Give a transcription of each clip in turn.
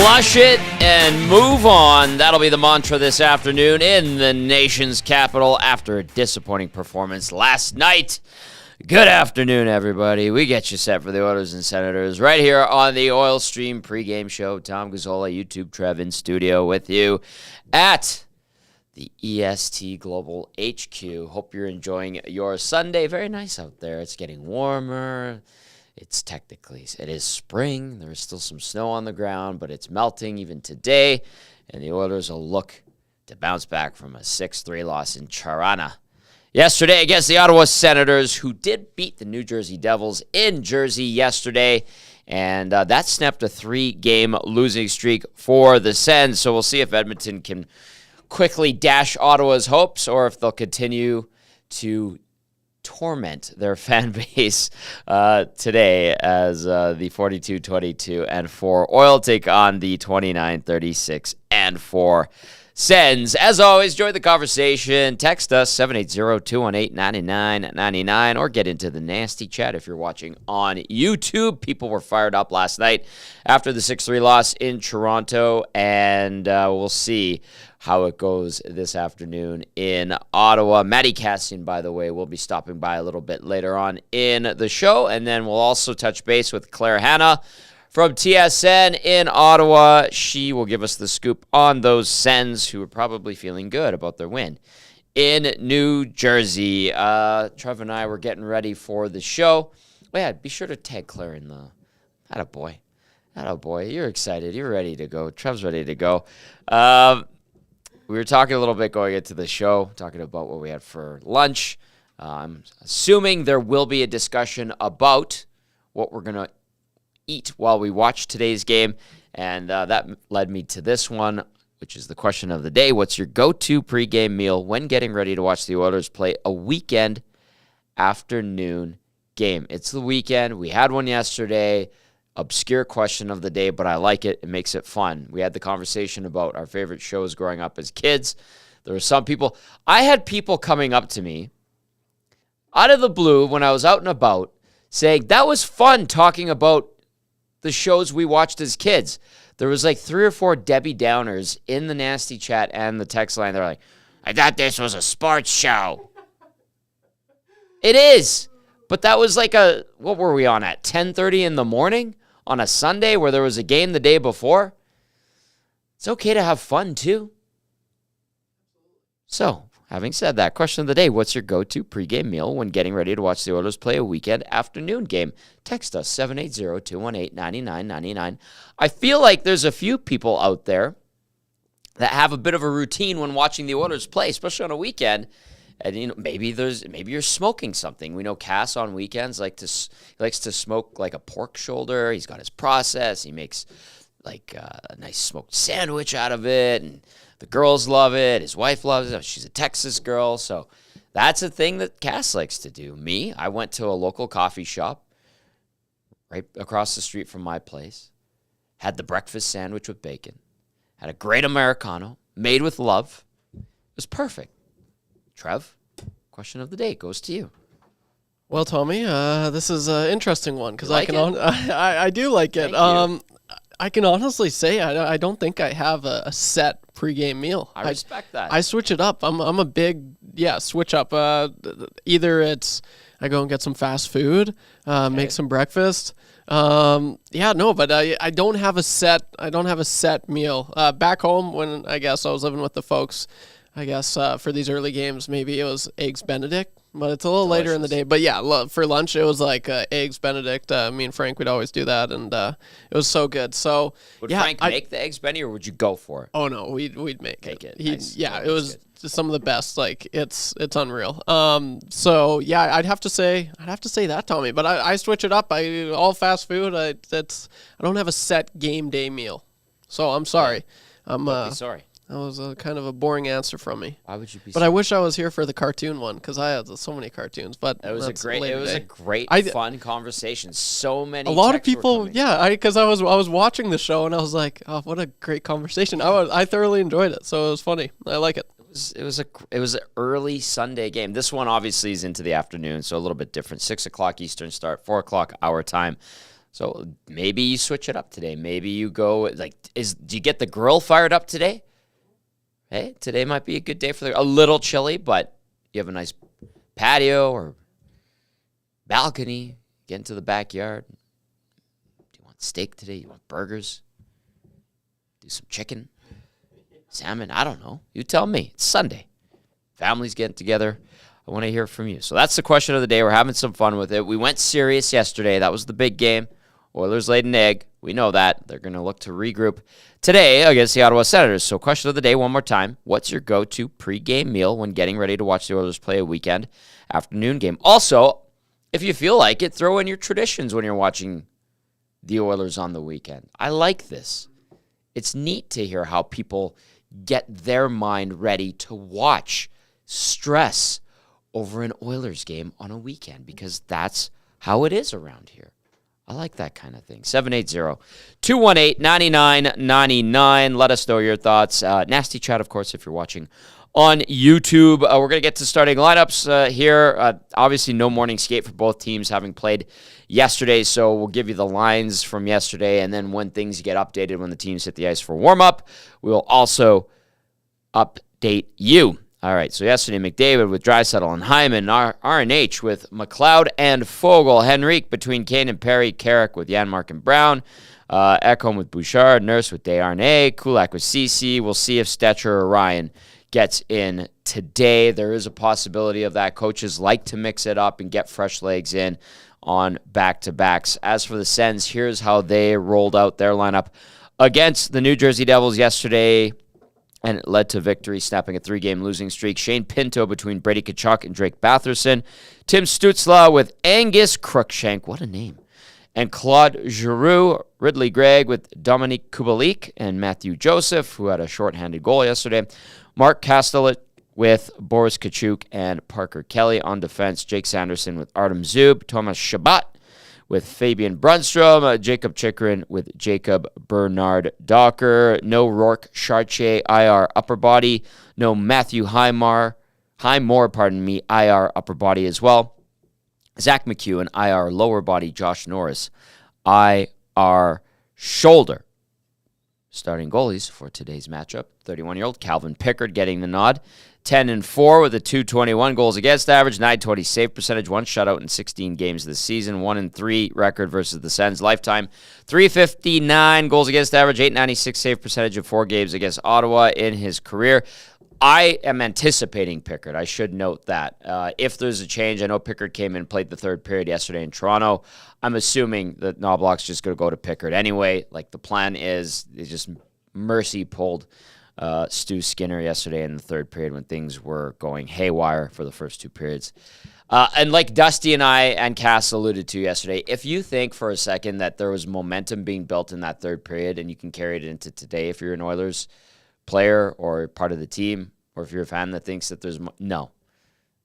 Flush it and move on. That'll be the mantra this afternoon in the nation's capital after a disappointing performance last night. Good afternoon, everybody. We get you set for the Oilers and Senators right here on the Oil Stream pregame show. Tom Gazzola, YouTube Trev in studio with you at the EST Global HQ. Hope you're enjoying your Sunday. Very nice out there. It's getting warmer. It is spring. There's still some snow on the ground, but it's melting even today. And the Oilers will look to bounce back from a 6-3 loss in Charana yesterday against the Ottawa Senators, who did beat the New Jersey Devils in Jersey yesterday. And that snapped a 3-game losing streak for the Sens. So we'll see if Edmonton can quickly dash Ottawa's hopes or if they'll continue to torment their fan base today as the 42-22 and 4 Oil take on the 29-36 and 4 Sens. As always, join the conversation. Text us 780-218-9999 or get into the nasty chat if you're watching on YouTube. People were fired up last night after the 6-3 loss in Toronto, and we'll see how it goes this afternoon in Ottawa. Matt Kassian, by the way, will be stopping by a little bit later on in the show, and then we'll also touch base with Clare Hannah from TSN in Ottawa. She will give us the scoop on those Sens who are probably feeling good about their win in New Jersey. Trev and I were getting ready for the show. Oh, yeah, be sure to tag Claire in the... Attaboy. You're excited. You're ready to go. Trev's ready to go. We were talking a little bit going into the show, talking about what we had for lunch. I'm assuming there will be a discussion about what we're going to eat while we watch today's game, and that led me to this one, which is the question of the day. What's your go-to pregame meal when getting ready to watch the Oilers play a weekend afternoon game? It's the weekend. We had one yesterday. Obscure question of the day, but I like it. It makes it fun. We had the conversation about our favorite shows growing up as kids. There were some people. I had people coming up to me out of the blue when I was out and about saying, that was fun talking about the shows we watched as kids. There was like 3 or 4 Debbie Downers in the nasty chat and the text line. They're like, I thought this was a sports show. It is. But that was like what were we on at 10:30 in the morning on a Sunday where there was a game the day before? It's okay to have fun too. So, having said that, question of the day, what's your go-to pregame meal when getting ready to watch the Oilers play a weekend afternoon game? Text us 780-218-9999. I feel like there's a few people out there that have a bit of a routine when watching the Oilers play, especially on a weekend. And maybe you're smoking something. We know Cass on weekends likes to smoke like a pork shoulder. He's got his process. He makes like a nice smoked sandwich out of it, and the girls love it. His wife loves it. She's a Texas girl, so that's a thing that Cass likes to do. Me, I went to a local coffee shop right across the street from my place, had the breakfast sandwich with bacon, had a great Americano made with love. It was perfect. Trev, question of the day goes to you. Well, Tommy, this is an interesting one because like I do like it. I can honestly say I don't think I have a set pregame meal. I respect that. I switch it up. I'm a big switch up. Either it's I go and get some fast food, make some breakfast. But I don't have a set. I don't have a set meal. Back home when I guess I was living with the folks. I guess for these early games, maybe it was Eggs Benedict, but it's a little later in the day. But yeah, for lunch, it was like Eggs Benedict. Me and Frank, we'd always do that, and it was so good. So would Frank make the Eggs Benedict, or would you go for it? Oh, no, we'd make it. Nice. Yeah, it was just some of the best. Like, it's unreal. So, yeah, I'd have to say that, Tommy. But I switch it up. All fast food. I don't have a set game day meal. So, I'm sorry. Don't be sorry. That was kind of a boring answer from me. Why would you be? But I wish I was here for the cartoon one because I had so many cartoons. But it was a great, fun conversation. So many. A lot of people, because I was watching the show and I was like, oh, what a great conversation. I thoroughly enjoyed it, so it was funny. I like it. It was an early Sunday game. This one obviously is into the afternoon, so a little bit different. 6 o'clock Eastern start, 4 o'clock our time. So maybe you switch it up today. Maybe you go, do you get the grill fired up today? Hey, today might be a good day for a little chilly, but you have a nice patio or balcony. Get into the backyard. Do you want steak today? You want burgers? Do some chicken? Salmon? I don't know. You tell me. It's Sunday. Families getting together. I want to hear from you. So that's the question of the day. We're having some fun with it. We went serious yesterday. That was the big game. Oilers laid an egg. We know that. They're going to look to regroup today against the Ottawa Senators. So question of the day one more time. What's your go-to pregame meal when getting ready to watch the Oilers play a weekend afternoon game? Also, if you feel like it, throw in your traditions when you're watching the Oilers on the weekend. I like this. It's neat to hear how people get their mind ready to watch stress over an Oilers game on a weekend, because that's how it is around here. I like that kind of thing. 780-218-9999. Let us know your thoughts. Nasty chat, of course, if you're watching on YouTube. We're going to get to starting lineups here. Obviously, no morning skate for both teams having played yesterday, so we'll give you the lines from yesterday, and then when things get updated, when the teams hit the ice for warm-up, we will also update you. All right, so yesterday, McDavid with Draisaitl and Hyman, RNH with McLeod and Fogle, Henrique between Kane and Perry, Carrick with Janmark and Brown, Ekholm with Bouchard, Nurse with Desharnais, Kulak with Ceci. We'll see if Stetcher or Ryan gets in today. There is a possibility of that. Coaches like to mix it up and get fresh legs in on back-to-backs. As for the Sens, here's how they rolled out their lineup against the New Jersey Devils yesterday, and it led to victory, snapping a 3-game losing streak. Shane Pinto between Brady Tkachuk and Drake Batherson. Tim Stützle with Angus Cruikshank, what a name, and Claude Giroux. Ridley Gregg with Dominique Kubalik and Matthew Joseph, who had a shorthanded goal yesterday. Mark Kastelet with Boris Kachuk and Parker Kelly on defense. Jake Sanderson with Artem Zub. Thomas Chabot with Fabian Brunstrom. Jacob Chikrin with Jacob Bernard Docker. No Rourke Chartier, IR upper body. No Matthew Highmore, IR upper body as well. Zach McEwen, IR lower body. Josh Norris, IR shoulder. Starting goalies for today's matchup, 31-year-old Calvin Pickard getting the nod. 10-4 with a .221 goals against average, .920 save percentage, 1 shutout in 16 games this season, 1-3 record versus the Sens lifetime, .359 goals against average, .896 save percentage in 4 games against Ottawa in his career. I am anticipating Pickard. I should note that. If there's a change, I know Pickard came in and played the third period yesterday in Toronto. I'm assuming that Noblock's just going to go to Pickard anyway. Like the plan is, they just mercy pulled Stu Skinner yesterday in the third period when things were going haywire for the first 2 periods. And like Dusty and I and Cass alluded to yesterday, if you think for a second that there was momentum being built in that third period and you can carry it into today if you're an Oilers player or part of the team, or if you're a fan that thinks that there's no.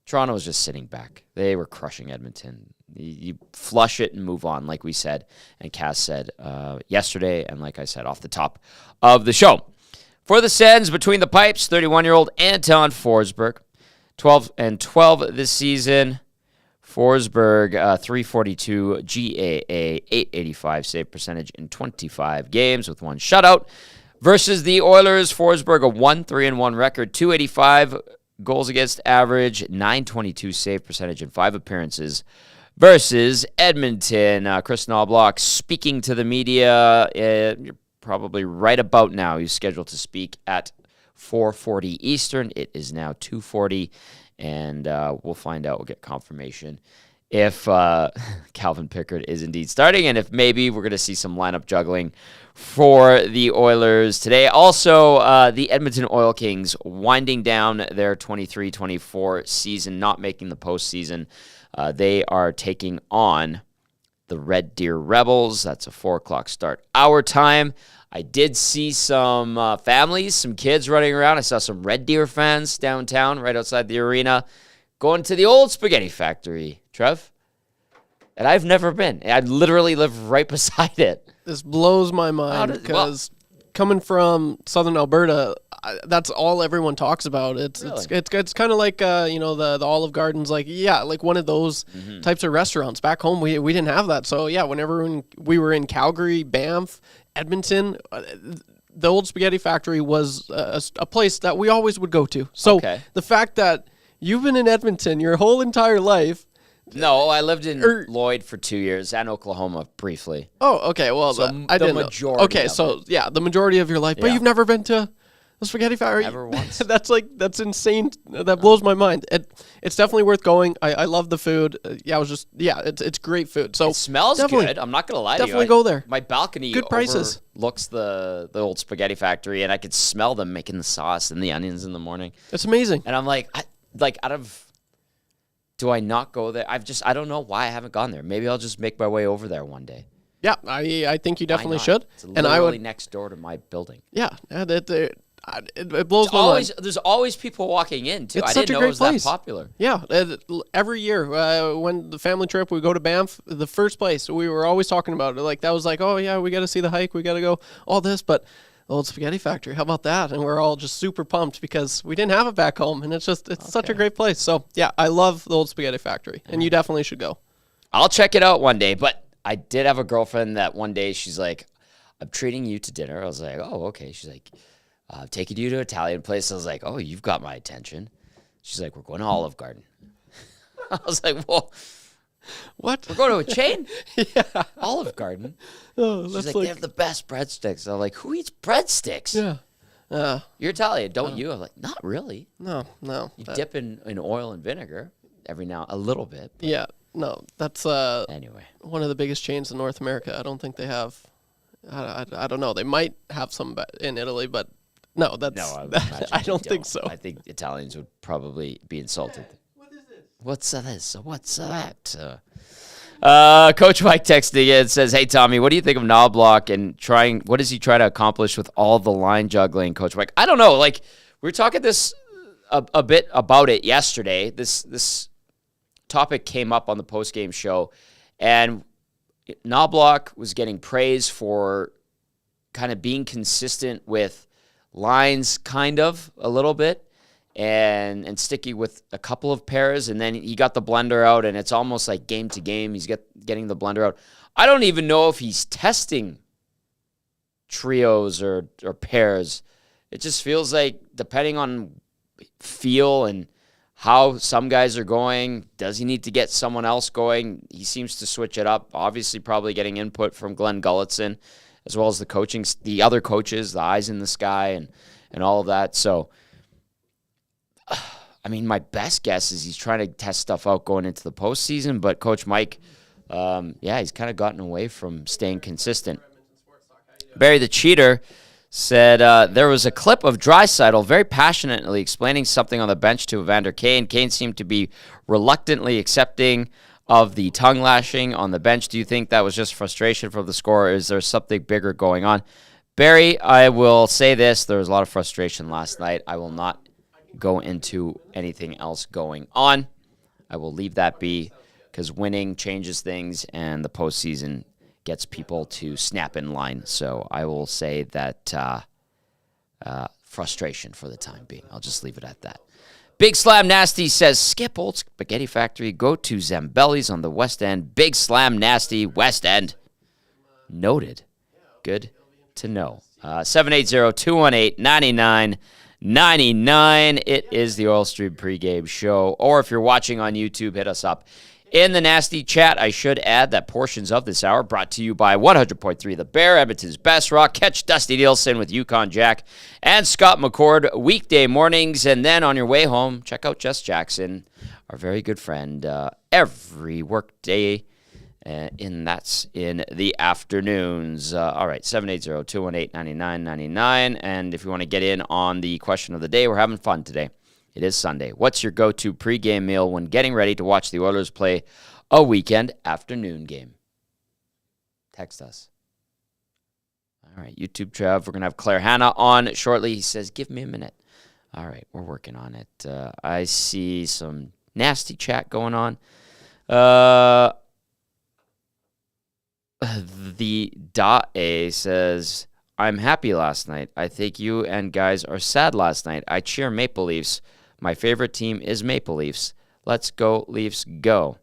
Toronto was just sitting back. They were crushing Edmonton. You flush it and move on, like we said, and Cass said yesterday, and like I said off the top of the show. For the Sens, between the pipes, 31-year-old Anton Forsberg, 12-12 this season. Forsberg, 342 GAA, 885 save percentage in 25 games with 1 shutout. Versus the Oilers, Forsberg, a 1-3-1 record, 285 goals against average, 922 save percentage in 5 appearances. Versus Edmonton, Chris Noblock speaking to the media, probably right about now. He's scheduled to speak at 4:40 Eastern. It is now 2:40, and we'll find out. We'll get confirmation if Calvin Pickard is indeed starting, and if maybe we're going to see some lineup juggling for the Oilers today. Also, the Edmonton Oil Kings winding down their 23-24 season, not making the postseason. They are taking on the Red Deer Rebels. That's a 4 o'clock start our time. I did see some families, some kids running around. I saw some Red Deer fans downtown right outside the arena going to the old spaghetti factory, Trev. And I've never been. I literally live right beside it. This blows my mind because coming from southern Alberta, that's all everyone talks about. It's kind of like the Olive Garden's like one of those types of restaurants. Back home we didn't have that. So yeah, whenever we were in Calgary, Banff, Edmonton, the Old Spaghetti Factory was a place that we always would go to. So the fact that you've been in Edmonton your whole entire life. No, I lived in Lloyd for 2 years and Oklahoma briefly. Oh, okay. Well, so I didn't majority. Know. Okay, so the majority of your life, but you've never been to the Spaghetti Factory. Never once. That's insane. That blows my mind. It's definitely worth going. I love the food. It's great food. So it smells good. I'm not gonna lie to you. Definitely go there. My balcony good prices. Looks the Old Spaghetti Factory, and I could smell them making the sauce and the onions in the morning. It's amazing. And I'm like, out of. Do I not go there? I don't know why I haven't gone there. Maybe I'll just make my way over there one day. Yeah, I think you definitely should. It's literally next door to my building. Yeah, it blows my mind. There's always people walking in, too. It's I such didn't a know great it was place. that popular. Yeah, every year when the family trip, we go to Banff, the first place, we were always talking about it. Like, that was like, oh, yeah, we got to see the hike, we got to go, all this, but the Old Spaghetti Factory, how about that? And we're all just super pumped because we didn't have it back home, and it's such a great place. So, yeah, I love the Old Spaghetti Factory, and you definitely should go. I'll check it out one day, but I did have a girlfriend that one day she's like, I'm treating you to dinner. I was like, oh, okay. She's like, I'm taking you to an Italian place. I was like, oh, you've got my attention. She's like, we're going to Olive Garden. I was like, well, what? We're going to a chain? Yeah. Olive Garden. Oh, She's like, they have the best breadsticks. I'm like, who eats breadsticks? Yeah. You're Italian, don't you? I'm like, not really. No. You dip in oil and vinegar every now, a little bit. Yeah. No, that's anyway one of the biggest chains in North America. I don't think they have. I don't know. They might have some in Italy, but no, I don't think so. I think Italians would probably be insulted. What is this? What's this? What's that? Coach Mike texting in says, "Hey Tommy, what do you think of Noblock and what does he try to accomplish with all the line juggling?" Coach Mike, I don't know. Like, we were talking a bit about it yesterday. This topic came up on the post-game show, and Noblock was getting praise for kind of being consistent with lines, kind of a little bit, and sticky with a couple of pairs, and then he got the blender out, and it's almost like game to game. He's getting the blender out. I don't even know if he's testing trios or pairs. It just feels like, depending on feel and how some guys are going, does he need to get someone else going? He seems to switch it up. Obviously, probably getting input from Glenn Gulletson, as well as the other coaches, the eyes in the sky, and all of that. So, I mean, my best guess is he's trying to test stuff out going into the postseason. But Coach Mike, he's kind of gotten away from staying consistent. Barry the Cheater said there was a clip of Draisaitl very passionately explaining something on the bench to Evander Kane. Kane seemed to be reluctantly accepting of the tongue lashing on the bench. Do you think that was just frustration from the scorer, or is there something bigger going on? Barry, I will say this. There was a lot of frustration last night. I will not go into anything else going on. I will leave that be, because winning changes things, and the postseason gets people to snap in line. So I will say that frustration for the time being. I'll just leave it at that. Big Slam Nasty says, skip Old Spaghetti Factory, go to Zambelli's on the West End. Big Slam Nasty, West End. Noted. Good to know. 780-218-9999. It is the Oil Stream pregame show. Or if you're watching on YouTube, hit us up in the Nasty Chat. I should add that portions of this hour brought to you by 100.3 The Bear, Edmonton's best rock. Catch Dusty Nielsen with Yukon Jack and Scott McCord weekday mornings. And then on your way home, check out Jess Jackson, our very good friend, every workday. That's in the afternoons. All right, 780-218-9999. And if you want to get in on the question of the day, we're having fun today. It is Sunday. What's your go-to pregame meal when getting ready to watch the Oilers play a weekend afternoon game? Text us. All right, YouTube Trev, we're going to have Clare Hannah on shortly. He says, give me a minute. All right, we're working on it. I see some nasty chat going on. The Dae says, I'm happy last night. I think you and guys are sad last night. I cheer Maple Leafs. My favorite team is Maple Leafs. Let's go, Leafs, go.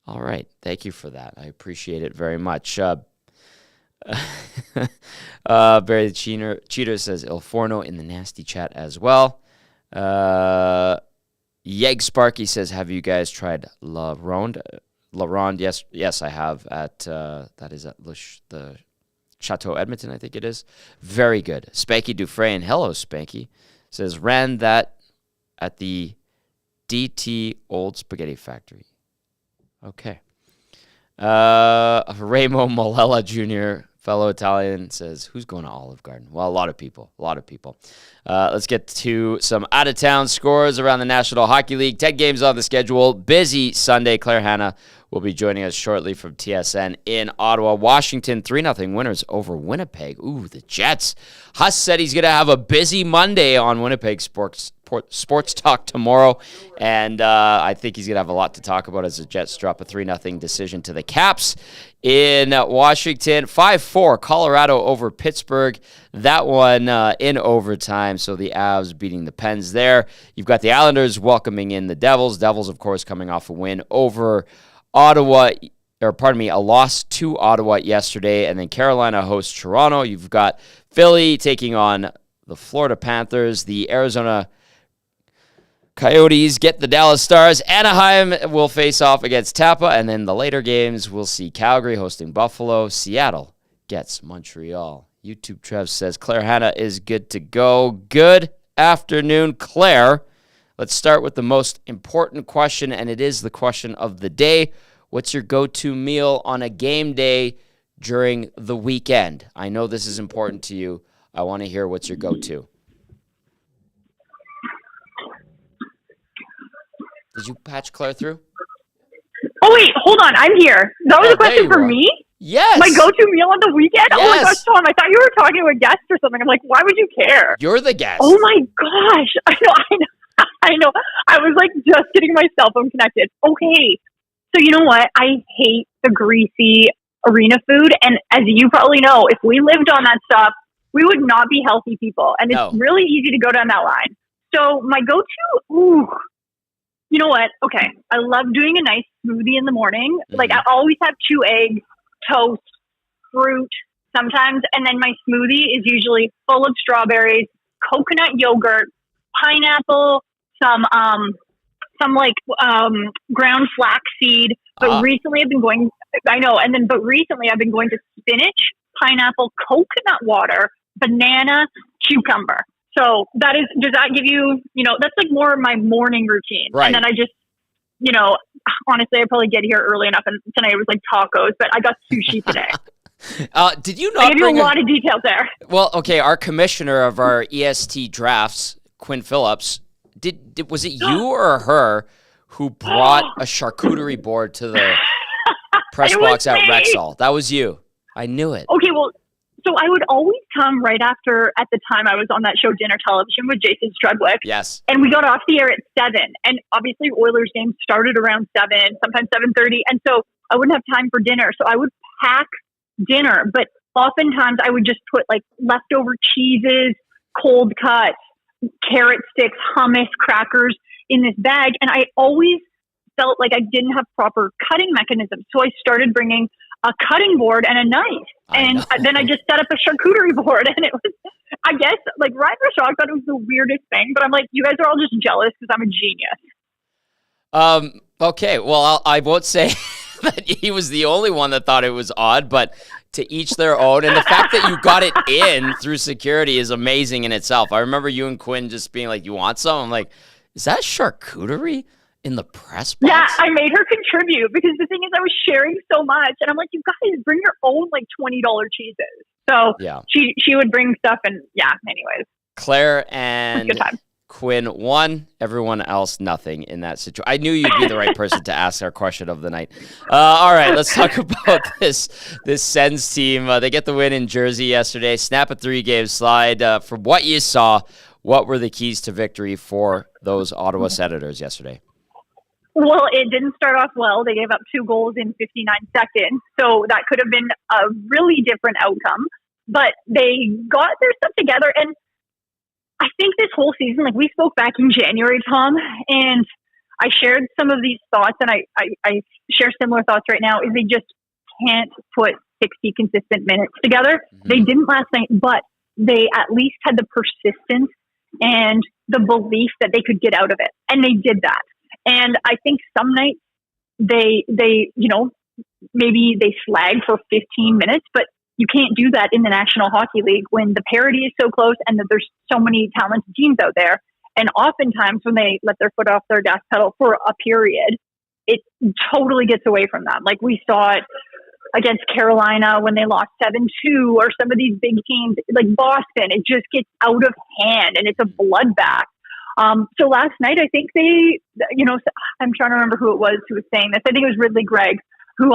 All right. Thank you for that. I appreciate it very much. Barry the Cheater says Il Forno in the nasty chat as well. Yeg Sparky says, have you guys tried La Ronde? La Ronde, yes, I have. That is at the Chateau Edmonton, I think it is. Very good. Spanky Dufresne, hello Spanky, says, ran that at the DT Old Spaghetti Factory. Okay. Remo Malella Jr., fellow Italian, says, who's going to Olive Garden? Well, a lot of people. Let's get to some out-of-town scores around the National Hockey League. 10 games on the schedule. Busy Sunday. Clare Hannah will be joining us shortly from TSN in Ottawa. Washington, 3-0 winners over Winnipeg. Ooh, the Jets. Huss said he's going to have a busy Monday on Winnipeg Sports Talk tomorrow, and I think he's going to have a lot to talk about as the Jets drop a 3-0 decision to the Caps in Washington. 5-4, Colorado over Pittsburgh. That one in overtime, so the Avs beating the Pens there. You've got the Islanders welcoming in the Devils. Devils, of course, coming off a win over Ottawa, a loss to Ottawa yesterday, and then Carolina hosts Toronto. You've got Philly taking on the Florida Panthers. The Arizona Coyotes get the Dallas Stars. Anaheim will face off against Tampa, and then the later games we'll see Calgary hosting Buffalo. Seattle gets Montreal. YouTube Trev says Clare Hannah is good to go. Good afternoon, Claire. Let's start with the most important question, and it is the question of the day. What's your go-to meal on a game day during the weekend? I know this is important to you. I want to hear what's your go-to. Did you patch Claire through? Oh, wait, hold on. I'm here. That was a question for me? Yes. My go-to meal on the weekend? Yes. Oh, my gosh, Tom, I thought you were talking to a guest or something. I'm like, why would you care? You're the guest. Oh, my gosh. I know. I was, just getting my cell phone connected. Okay. So, you know what? I hate the greasy arena food. And as you probably know, if we lived on that stuff, we would not be healthy people. And it's really easy to go down that line. So, my go-to, you know what? Okay. I love doing a nice smoothie in the morning. Mm-hmm. I always have 2 eggs, toast, fruit sometimes. And then my smoothie is usually full of strawberries, coconut yogurt, pineapple, some ground flaxseed. But recently I've been going, recently I've been going to spinach, pineapple, coconut water, banana, cucumber. So does that give you, that's more of my morning routine. Right. And then I just, honestly, I probably get here early enough. And tonight it was tacos, but I got sushi today. Did you not I gave you a lot of details there. Well, okay. Our commissioner of our EST drafts, Quinn Phillips, was it you or her who brought a charcuterie board to the press box at Rexall? That was you. I knew it. Okay, well, so I would always come right after, at the time I was on that show Dinner Television with Jason Strudwick. Yes. And we got off the air at 7. And obviously Oilers games started around 7, sometimes 7:30. And so I wouldn't have time for dinner. So I would pack dinner. But oftentimes I would just put leftover cheeses, cold cuts, carrot sticks, hummus, crackers in this bag. And I always felt like I didn't have proper cutting mechanisms. So I started bringing a cutting board and a knife. And then I just set up a charcuterie board. And it was, I guess, Ryan Rashog thought it was the weirdest thing. But I'm like, you guys are all just jealous because I'm a genius. Okay, well, I won't say that he was the only one that thought it was odd, but to each their own. And the fact that you got it in through security is amazing in itself. I remember you and Quinn just being like, you want some? I'm like, is that charcuterie in the press box? Yeah, I made her contribute because the thing is I was sharing so much. And I'm like, you guys bring your own $20 cheeses. So yeah. She would bring stuff and anyways. Claire and Quinn won, everyone else nothing in that situation. I knew you'd be the right person to ask our question of the night. All right, let's talk about this Sens team. They get the win in Jersey yesterday. Snap a 3-game slide. From what you saw, what were the keys to victory for those Ottawa Senators yesterday? Well, it didn't start off well. They gave up 2 goals in 59 seconds. So that could have been a really different outcome. but they got their stuff together. And I think this whole season, like we spoke back in January, Tom, and I shared some of these thoughts, and I share similar thoughts right now, is they just can't put 60 consistent minutes together. Mm-hmm. They didn't last night, but they at least had the persistence and the belief that they could get out of it. And they did that. And I think some nights they maybe they slag for 15 minutes, but you can't do that in the National Hockey League when the parity is so close and that there's so many talented teams out there. And oftentimes when they let their foot off their gas pedal for a period, it totally gets away from them. Like we saw it against Carolina when they lost 7-2, or some of these big teams like Boston. It just gets out of hand and it's a bloodbath. So last night, I think they, I'm trying to remember who it was who was saying this. I think it was Ridley Gregg who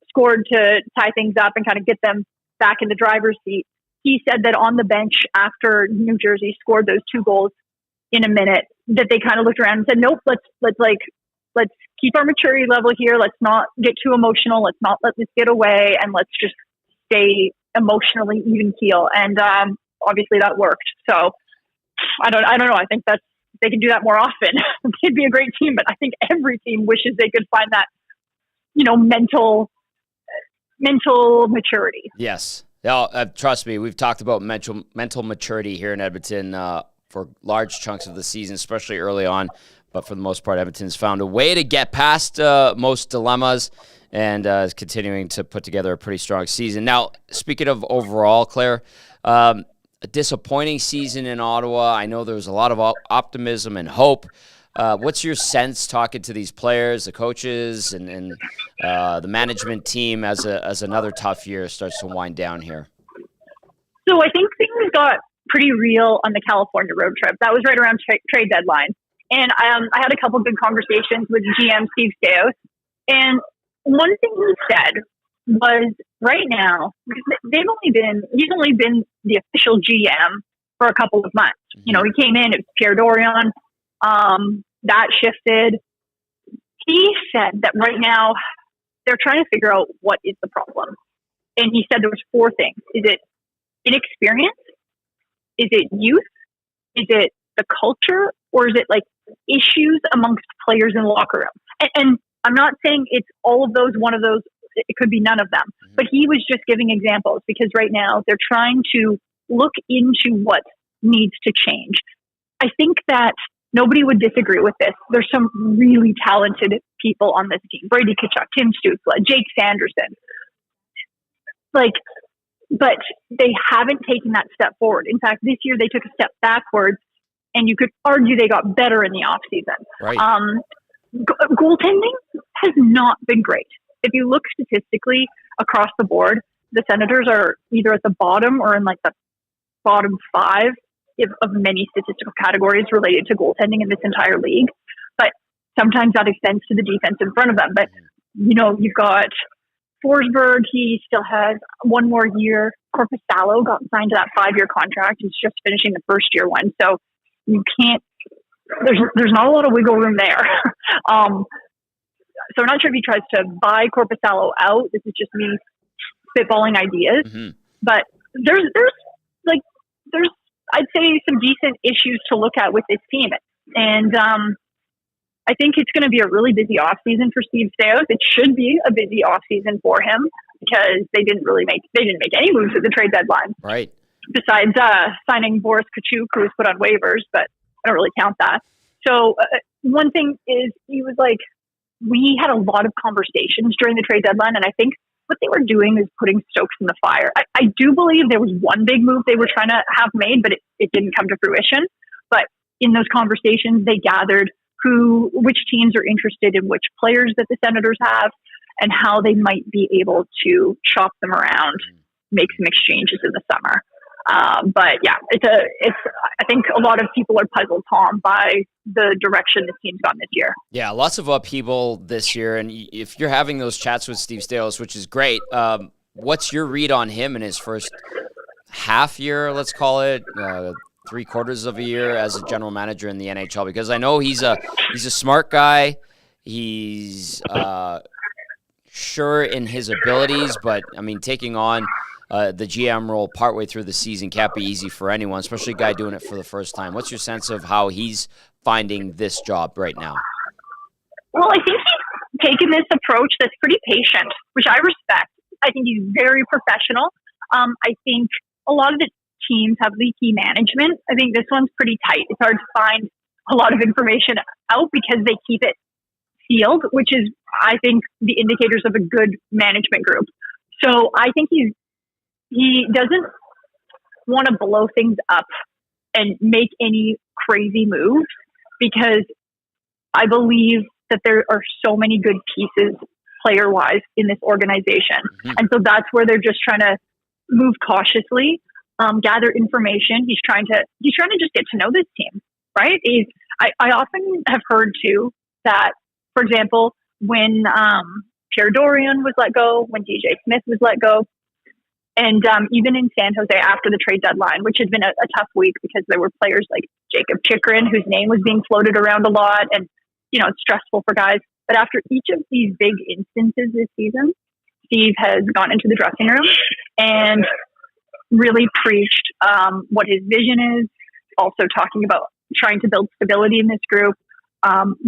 scored to tie things up and kind of get them back in the driver's seat. He said that on the bench after New Jersey scored those 2 goals in a minute, that they kind of looked around and said, nope, let's keep our maturity level here. Let's not get too emotional. Let's not let this get away, and let's just stay emotionally even keel. And obviously that worked. So I don't know. I think they can do that more often. They'd be a great team, but I think every team wishes they could find that, mental maturity. Yes. Trust me, we've talked about mental maturity here in Edmonton for large chunks of the season, especially early on. But for the most part, Edmonton's found a way to get past most dilemmas and is continuing to put together a pretty strong season. Now, speaking of overall, Claire, a disappointing season in Ottawa. I know there was a lot of optimism and hope. What's your sense talking to these players, the coaches, and the management team as another tough year starts to wind down here? So I think things got pretty real on the California road trip. That was right around trade deadline. And I had a couple good conversations with GM Steve Staios. And one thing he said was right now, he's only been the official GM for a couple of months. Mm-hmm. He came in, it was Pierre Dorion. That shifted. He said that right now they're trying to figure out what is the problem. And he said there was 4 things. Is it inexperience? Is it youth? Is it the culture? Or is it like issues amongst players in the locker room? And I'm not saying it's all of those, one of those, it could be none of them. Mm-hmm. But he was just giving examples because right now they're trying to look into what needs to change. I think that nobody would disagree with this. There's some really talented people on this team. Brady Tkachuk, Tim Stützle, Jake Sanderson. But they haven't taken that step forward. In fact, this year they took a step backwards, and you could argue they got better in the offseason. Right. Goaltending has not been great. If you look statistically across the board, the Senators are either at the bottom or in like the bottom 5 of many statistical categories related to goaltending in this entire league. But sometimes that extends to the defense in front of them. But, you've got Forsberg, he still has 1 more year. Korpisalo got signed to that 5-year contract. He's just finishing the first year one. So you can't, there's not a lot of wiggle room there. So I'm not sure if he tries to buy Korpisalo out. This is just me spitballing ideas. Mm-hmm. But there's I'd say some decent issues to look at with this team. And I think it's going to be a really busy offseason for Steve Staios. It should be a busy offseason for him because they didn't make any moves at the trade deadline. Right. Besides signing Boris Kachuk, who was put on waivers, but I don't really count that. So one thing is he was like, we had a lot of conversations during the trade deadline, and I think what they were doing is putting Stokes in the fire. I do believe there was one big move they were trying to have made, but it didn't come to fruition. But in those conversations, they gathered which teams are interested in which players that the Senators have and how they might be able to shop them around, make some exchanges in the summer. But yeah, I think a lot of people are puzzled, Tom, by the direction the team's gone this year. Yeah, lots of upheaval this year. And if you're having those chats with Steve Staios, which is great, what's your read on him in his first half year, let's call it, 3/4 of a year as a general manager in the NHL? Because I know he's a smart guy. He's sure in his abilities, but I mean, taking on the GM role partway through the season can't be easy for anyone, especially a guy doing it for the first time. What's your sense of how he's finding this job right now? Well, I think he's taken this approach that's pretty patient, which I respect. I think he's very professional. I think a lot of the teams have leaky management. I think this one's pretty tight. It's hard to find a lot of information out because they keep it sealed, which is, I think, the indicators of a good management group. So I think he doesn't want to blow things up and make any crazy moves because I believe that there are so many good pieces player-wise in this organization. Mm-hmm. And so that's where they're just trying to move cautiously, gather information. He's trying to just get to know this team, right? I often have heard too that, for example, when Pierre Dorion was let go, when DJ Smith was let go, and even in San Jose after the trade deadline, which had been a tough week because there were players like Jacob Chikrin, whose name was being floated around a lot, and it's stressful for guys. But after each of these big instances this season, Steve has gone into the dressing room and really preached what his vision is, also talking about trying to build stability in this group,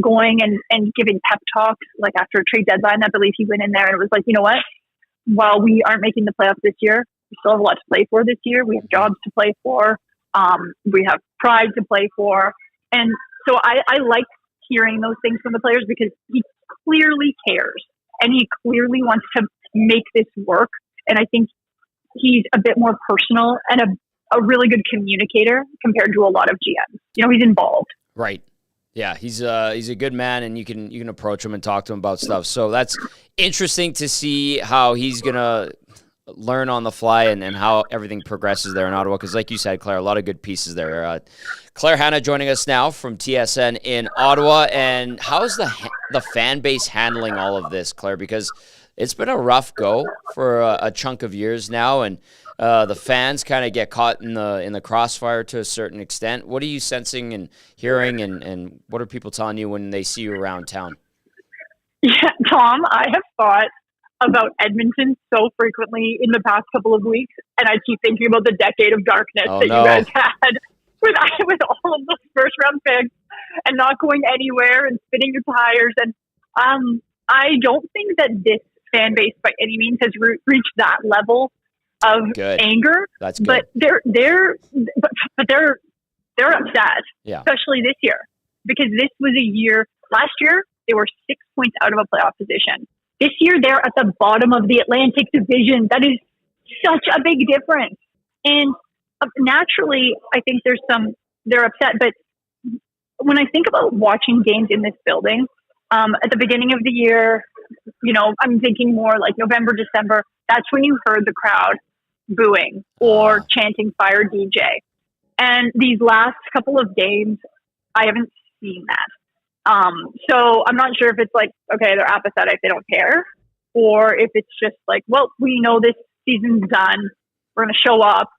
going and giving pep talks. Like after a trade deadline, I believe he went in there and was like, you know what? While we aren't making the playoffs this year, we still have a lot to play for this year. We have jobs to play for. We have pride to play for. And so I like hearing those things from the players because he clearly cares and he clearly wants to make this work. And I think he's a bit more personal and a really good communicator compared to a lot of GMs. He's involved. Right. Yeah, he's a good man, and you can approach him and talk to him about stuff. So that's interesting to see how he's gonna learn on the fly and how everything progresses there in Ottawa. Because, like you said, Claire, a lot of good pieces there. Clare Hannah joining us now from TSN in Ottawa. And how's the fan base handling all of this, Claire? Because it's been a rough go for a chunk of years now, and the fans kind of get caught in the crossfire to a certain extent. What are you sensing and hearing, and what are people telling you when they see you around town? Yeah, Tom, I have thought about Edmonton so frequently in the past couple of weeks, and I keep thinking about the decade of darkness you guys had with all of those first-round picks and not going anywhere and spinning your tires. And I don't think that this fan base by any means has reached that level of anger. That's good. But they're upset, especially this year, because this was a year. Last year they were 6 points out of a playoff position. This year they're at the bottom of the Atlantic Division. That is such a big difference. And naturally, I think they're upset. But when I think about watching games in this building, at the beginning of the year, I'm thinking more like November, December. That's when you heard the crowd booing or chanting "Fire DJ." And these last couple of games, I haven't seen that. So I'm not sure if it's like, okay, they're apathetic, they don't care, or if it's just like, well, we know this season's done. We're going to show up.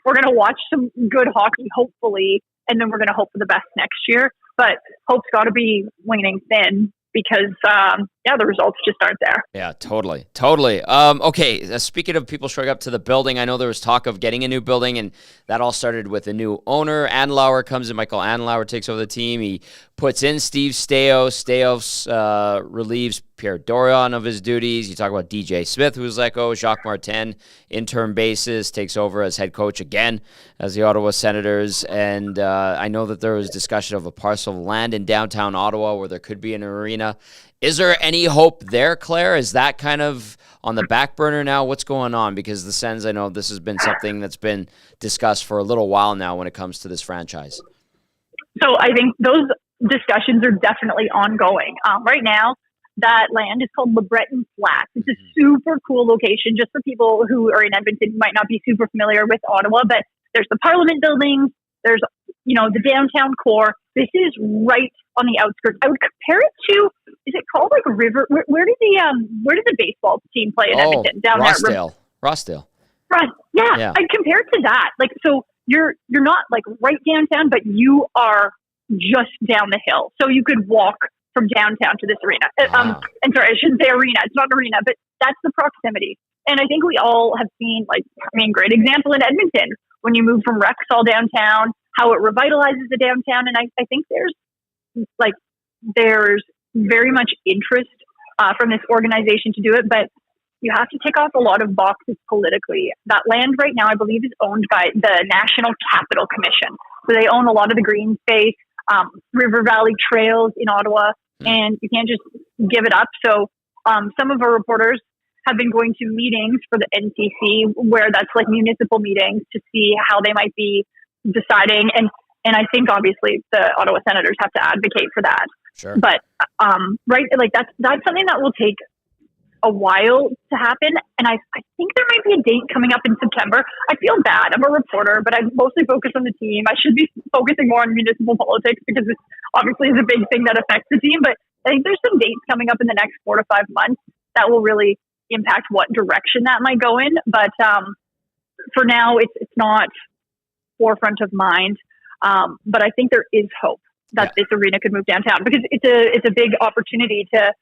We're going to watch some good hockey, hopefully, and then we're going to hope for the best next year. But hope's got to be waning thin because, the results just aren't there. Yeah, totally. Okay, speaking of people showing up to the building, I know there was talk of getting a new building, and that all started with a new owner. Andlauer comes in. Michael Andlauer takes over the team. He puts in Steve Staios. Staios relieves Pierre Dorion of his duties. You talk about DJ Smith, who was let go. Jacques Martin, interim basis, takes over as head coach again as the Ottawa Senators. And I know that there was discussion of a parcel of land in downtown Ottawa where there could be an arena. Is there any hope there, Claire? Is that kind of on the back burner now? What's going on? Because the Sens, I know this has been something that's been discussed for a little while now when it comes to this franchise. So I think those discussions are definitely ongoing. Right now, that land is called LeBreton Flats. It's a super cool location, just for people who are in Edmonton who might not be super familiar with Ottawa. But there's the Parliament buildings, there's the downtown core. This is right on the outskirts. I would compare it to, is it called like a river? Where did the baseball team play in Edmonton? Down Rossdale. Rossdale. Yeah, I'd compare it to that. Like, so you're not like right downtown, but you are just down the hill. So you could walk from downtown to this arena. And sorry, I shouldn't say arena. It's not an arena, but that's the proximity. And I think we all have seen, great example in Edmonton, when you move from Rexall downtown, how it revitalizes the downtown. And I think there's very much interest from this organization to do it, but you have to tick off a lot of boxes politically. That land right now, I believe, is owned by the National Capital Commission. So they own a lot of the green space, River Valley trails in Ottawa, and you can't just give it up. So some of our reporters have been going to meetings for the NCC, where that's like municipal meetings, to see how they might be deciding. And I think obviously the Ottawa Senators have to advocate for that. Sure. But that's something that will take a while to happen. And I think there might be a date coming up in September. I feel bad. I'm a reporter, but I'm mostly focused on the team. I should be focusing more on municipal politics, because this obviously is a big thing that affects the team. But I think there's some dates coming up in the next 4 to 5 months that will really impact what direction that might go in. But for now, it's not forefront of mind. But I think there is hope that this arena could move downtown, because it's a big opportunity to,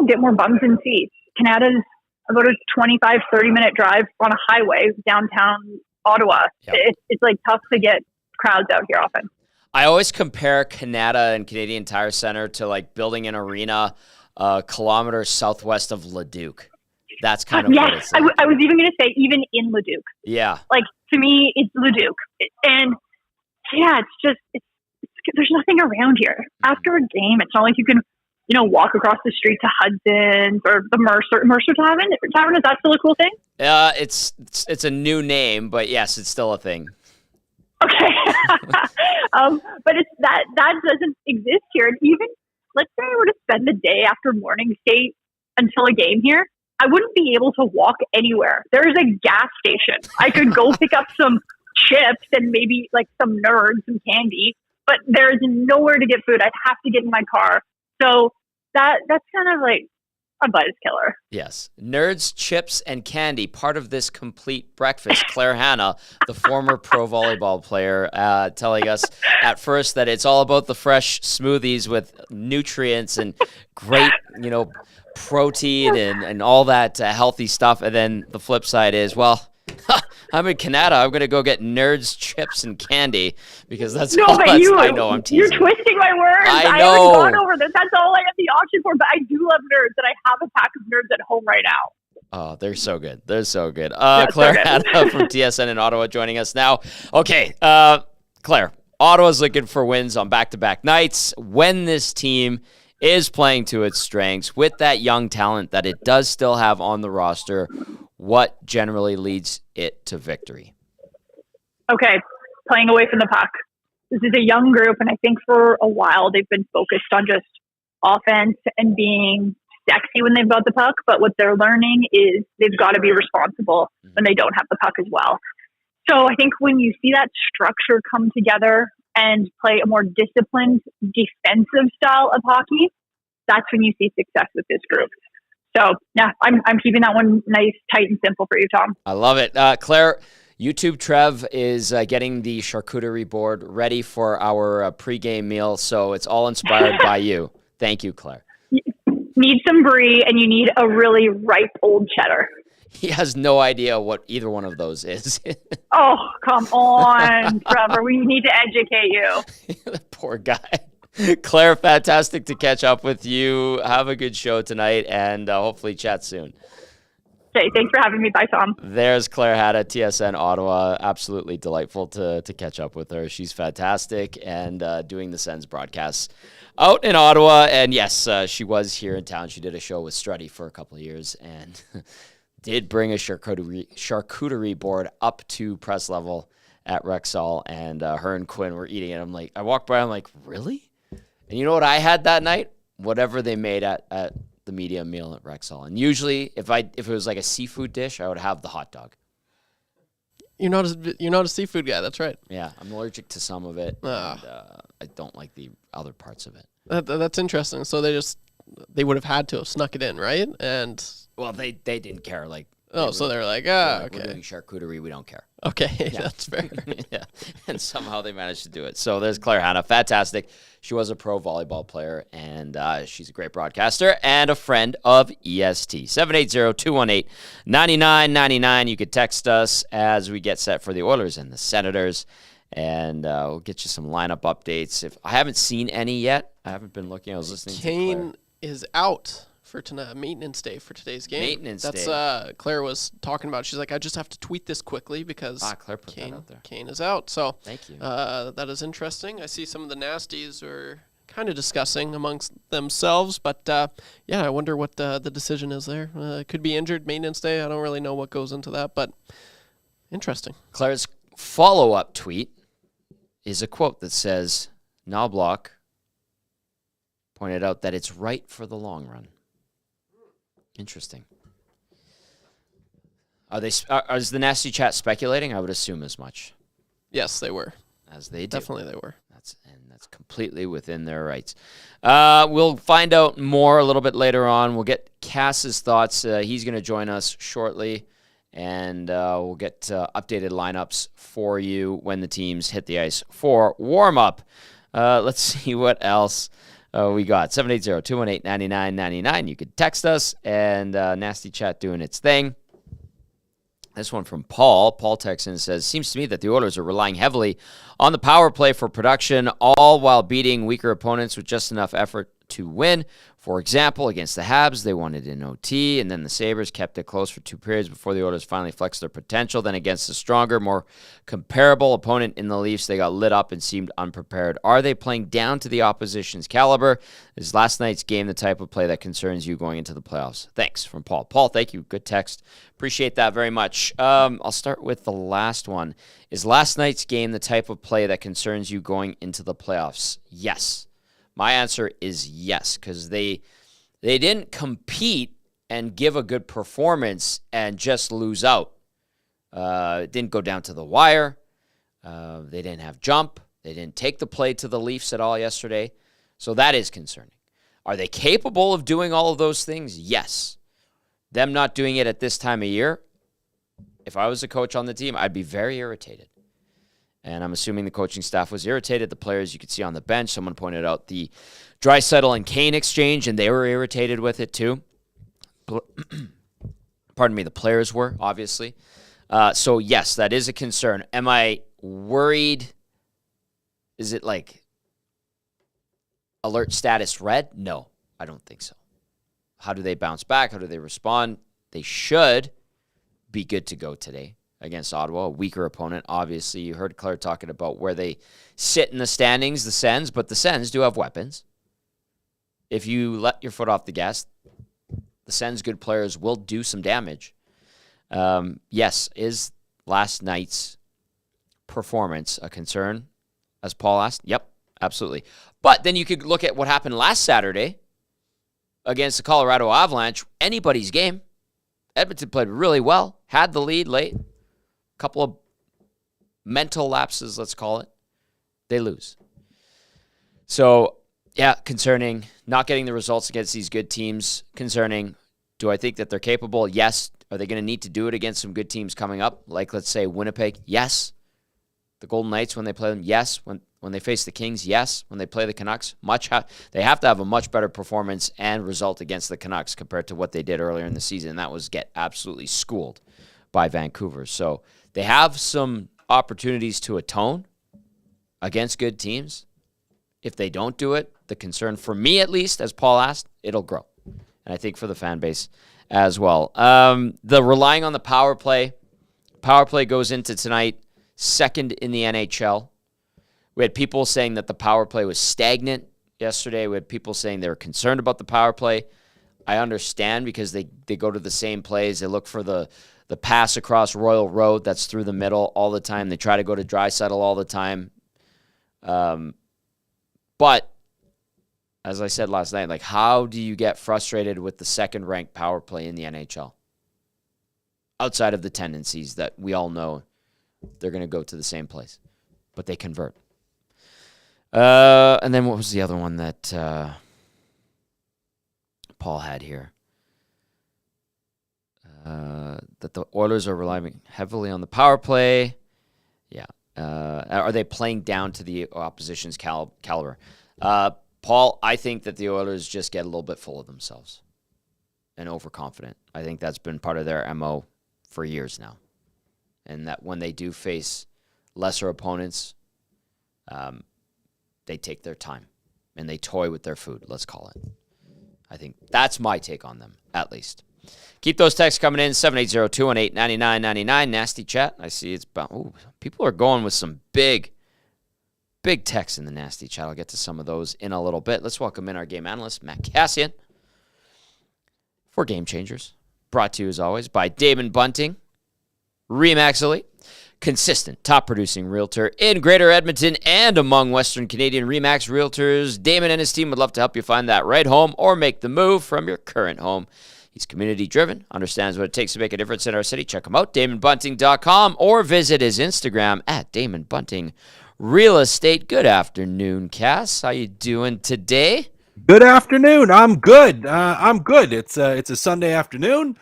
get more bums in seats. Canada's about a 25, 30-minute drive on a highway downtown Ottawa. Yep. It's tough to get crowds out here often. I always compare Canada and Canadian Tire Center to building an arena kilometers southwest of Leduc. That's kind of what it's like. I was even going to say, even in Leduc. Yeah. To me, it's Leduc. And there's nothing around here. After a game, it's not like you can walk across the street to Hudson's or the Mercer Tavern. Is that still a cool thing? It's a new name, but yes, it's still a thing. Okay. But it's that doesn't exist here. And even, let's say I were to spend the day after morning skate until a game here, I wouldn't be able to walk anywhere. There's a gas station. I could go pick up some chips and maybe some Nerds, some candy, but there's nowhere to get food. I'd have to get in my car. So that's kind of a buzz killer. Yes. Nerds, chips, and candy, part of this complete breakfast. Clare Hannah, the former pro volleyball player, telling us at first that it's all about the fresh smoothies with nutrients and great, protein and all that healthy stuff. And then the flip side is, I'm in Canada. I'm going to go get Nerds, chips, and candy, because that's all I know. I'm teasing. You're twisting my words. I know. I haven't gone over this. That's all I have the option for, but I do love Nerds, and I have a pack of Nerds at home right now. Oh, they're so good. They're so good. Clare Hannah from TSN in Ottawa joining us now. Okay, Clare, Ottawa's looking for wins on back-to-back nights. When this team is playing to its strengths with that young talent that it does still have on the roster, what generally leads it to victory? Okay, playing away from the puck. This is a young group, and I think for a while they've been focused on just offense and being sexy when they've got the puck, but what they're learning is they've got to be responsible when they don't have the puck as well. So I think when you see that structure come together and play a more disciplined defensive style of hockey, that's when you see success with this group. So, yeah, I'm keeping that one nice, tight, and simple for you, Tom. I love it. Clare, YouTube Trev is getting the charcuterie board ready for our pregame meal, so it's all inspired by you. Thank you, Clare. Need some brie, and you need a really ripe old cheddar. He has no idea what either one of those is. Oh, come on, Trevor. We need to educate you. The poor guy. Clare, fantastic to catch up with you. Have a good show tonight, and hopefully chat soon. Okay, thanks for having me. Bye, Tom. There's Clare Hannah, TSN Ottawa. Absolutely delightful to catch up with her. She's fantastic and doing the Sens broadcasts out in Ottawa. And yes, she was here in town. She did a show with Strutty for a couple of years and did bring a charcuterie board up to press level at Rexall. And her and Quinn were eating it. I walked by, I'm like, really? And you know what I had that night? Whatever they made at the media meal at Rexall. And usually, if it was like a seafood dish, I would have the hot dog. You're not a seafood guy. That's right. Yeah, I'm allergic to some of it. And, I don't like the other parts of it. That's interesting. So they would have had to have snuck it in, right? And well, they didn't care. so they're like, okay, we're doing charcuterie. We don't care. Okay, that's fair. Yeah, and somehow they managed to do it. So there's Clare Hannah, fantastic. She was a pro volleyball player, and she's a great broadcaster and a friend of EST. 780-218-9999. You could text us as we get set for the Oilers and the Senators, and we'll get you some lineup updates. If I haven't seen any yet, I haven't been looking. I was listening to Claire. Kane is out for tonight, maintenance day for today's game. That's Claire was talking about. She's like, I just have to tweet this quickly because Claire put that out there. Kane is out. So thank you. That is interesting. I see some of the nasties are kind of discussing amongst themselves, but yeah, I wonder what the decision is there. Could be injured, maintenance day. I don't really know what goes into that, but interesting. Claire's follow-up tweet is a quote that says, Noblock pointed out that it's right for the long run. Interesting. Is the nasty chat speculating? I would assume as much. Yes, they were. As they do. Definitely they were. That's completely within their rights. We'll find out more a little bit later on. We'll get Cass's thoughts. He's going to join us shortly, and we'll get updated lineups for you when the teams hit the ice for warm-up. Let's see what else we got. 780-218-9999. You could text us, and Nasty Chat doing its thing. This one from Paul. Paul texts in and says, seems to me that the Oilers are relying heavily on the power play for production, all while beating weaker opponents with just enough effort to win. For example, against the Habs, they won it in OT, and then the Sabres kept it close for 2 periods before the Oilers finally flexed their potential. Then against the stronger, more comparable opponent in the Leafs, they got lit up and seemed unprepared. Are they playing down to the opposition's caliber? Is last night's game the type of play that concerns you going into the playoffs? Thanks, from Paul. Paul, thank you. Good text. Appreciate that very much. I'll start with the last one. Is last night's game the type of play that concerns you going into the playoffs? Yes. My answer is yes, because they didn't compete and give a good performance and just lose out. It didn't go down to the wire. They didn't have jump. They didn't take the play to the Leafs at all yesterday. So that is concerning. Are they capable of doing all of those things? Yes. Them not doing it at this time of year, if I was a coach on the team, I'd be very irritated. And I'm assuming the coaching staff was irritated. The players you could see on the bench, someone pointed out the Draisaitl and Kane exchange, and they were irritated with it too. Pardon me, the players were, obviously. So, yes, that is a concern. Am I worried? Is it like alert status red? No, I don't think so. How do they bounce back? How do they respond? They should be good to go today against Ottawa, a weaker opponent. Obviously, you heard Claire talking about where they sit in the standings, the Sens, but the Sens do have weapons. If you let your foot off the gas, the Sens' good players will do some damage. Yes, is last night's performance a concern, as Paul asked? Yep, absolutely. But then you could look at what happened last Saturday against the Colorado Avalanche. Anybody's game. Edmonton played really well, had the lead late. Couple of mental lapses, let's call it. They lose. So, yeah, concerning. Not getting the results against these good teams, concerning. Do I think that they're capable? Yes. Are they going to need to do it against some good teams coming up? Like, let's say, Winnipeg? Yes. The Golden Knights, when they play them? Yes. When they face the Kings? Yes. When they play the Canucks? They have to have a much better performance and result against the Canucks compared to what they did earlier in the season, and that was get absolutely schooled by Vancouver. So, they have some opportunities to atone against good teams. If they don't do it, the concern for me, at least, as Paul asked, it'll grow. And I think for the fan base as well. The relying on the power play goes into tonight, second in the NHL. We had people saying that the power play was stagnant yesterday. We had people saying they were concerned about the power play. I understand because they go to the same plays. They look for the pass across Royal Road that's through the middle all the time. They try to go to Draisaitl all the time. But, as I said last night, like, how do you get frustrated with the second-ranked power play in the NHL? Outside of the tendencies that we all know they're going to go to the same place. But they convert. And then what was the other one that Paul had here? That the Oilers are relying heavily on the power play. Yeah. Are they playing down to the opposition's caliber? Paul, I think that the Oilers just get a little bit full of themselves and overconfident. I think that's been part of their MO for years now. And that when they do face lesser opponents, they take their time and they toy with their food, let's call it. I think that's my take on them, at least. Keep those texts coming in, 780-218-9999. Nasty chat. I see it's about, people are going with some big texts in the nasty chat. I'll get to some of those in a little bit. Let's welcome in our game analyst, Matt Kassian, for Game Changers. Brought to you, as always, by Damon Bunting, RE/MAX Elite, consistent top-producing realtor in Greater Edmonton and among Western Canadian RE/MAX realtors. Damon and his team would love to help you find that right home or make the move from your current home. He's community-driven, understands what it takes to make a difference in our city. Check him out, DamonBunting.com, or visit his Instagram at DamonBunting Real Estate. Good afternoon, Cass. How you doing today? Good afternoon. I'm good. It's a Sunday afternoon.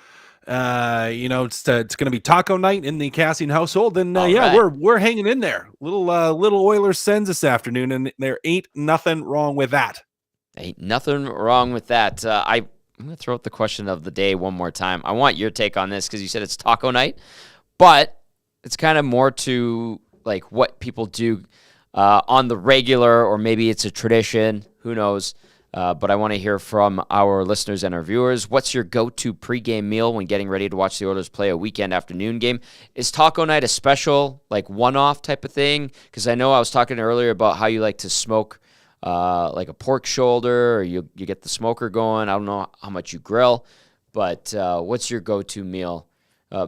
It's going to be taco night in the Cassian household, and right. we're hanging in there. Little Oilers Sens this afternoon, and there ain't nothing wrong with that. Ain't nothing wrong with that. I'm going to throw out the question of the day one more time. I want your take on this because you said it's taco night, but it's kind of more to like what people do on the regular, or maybe it's a tradition. Who knows? But I want to hear from our listeners and our viewers. What's your go-to pregame meal when getting ready to watch the Oilers play a weekend afternoon game? Is taco night a special, like one-off type of thing? Because I know I was talking earlier about how you like to smoke like a pork shoulder, or you get the smoker going. I don't know how much you grill, but what's your go-to meal?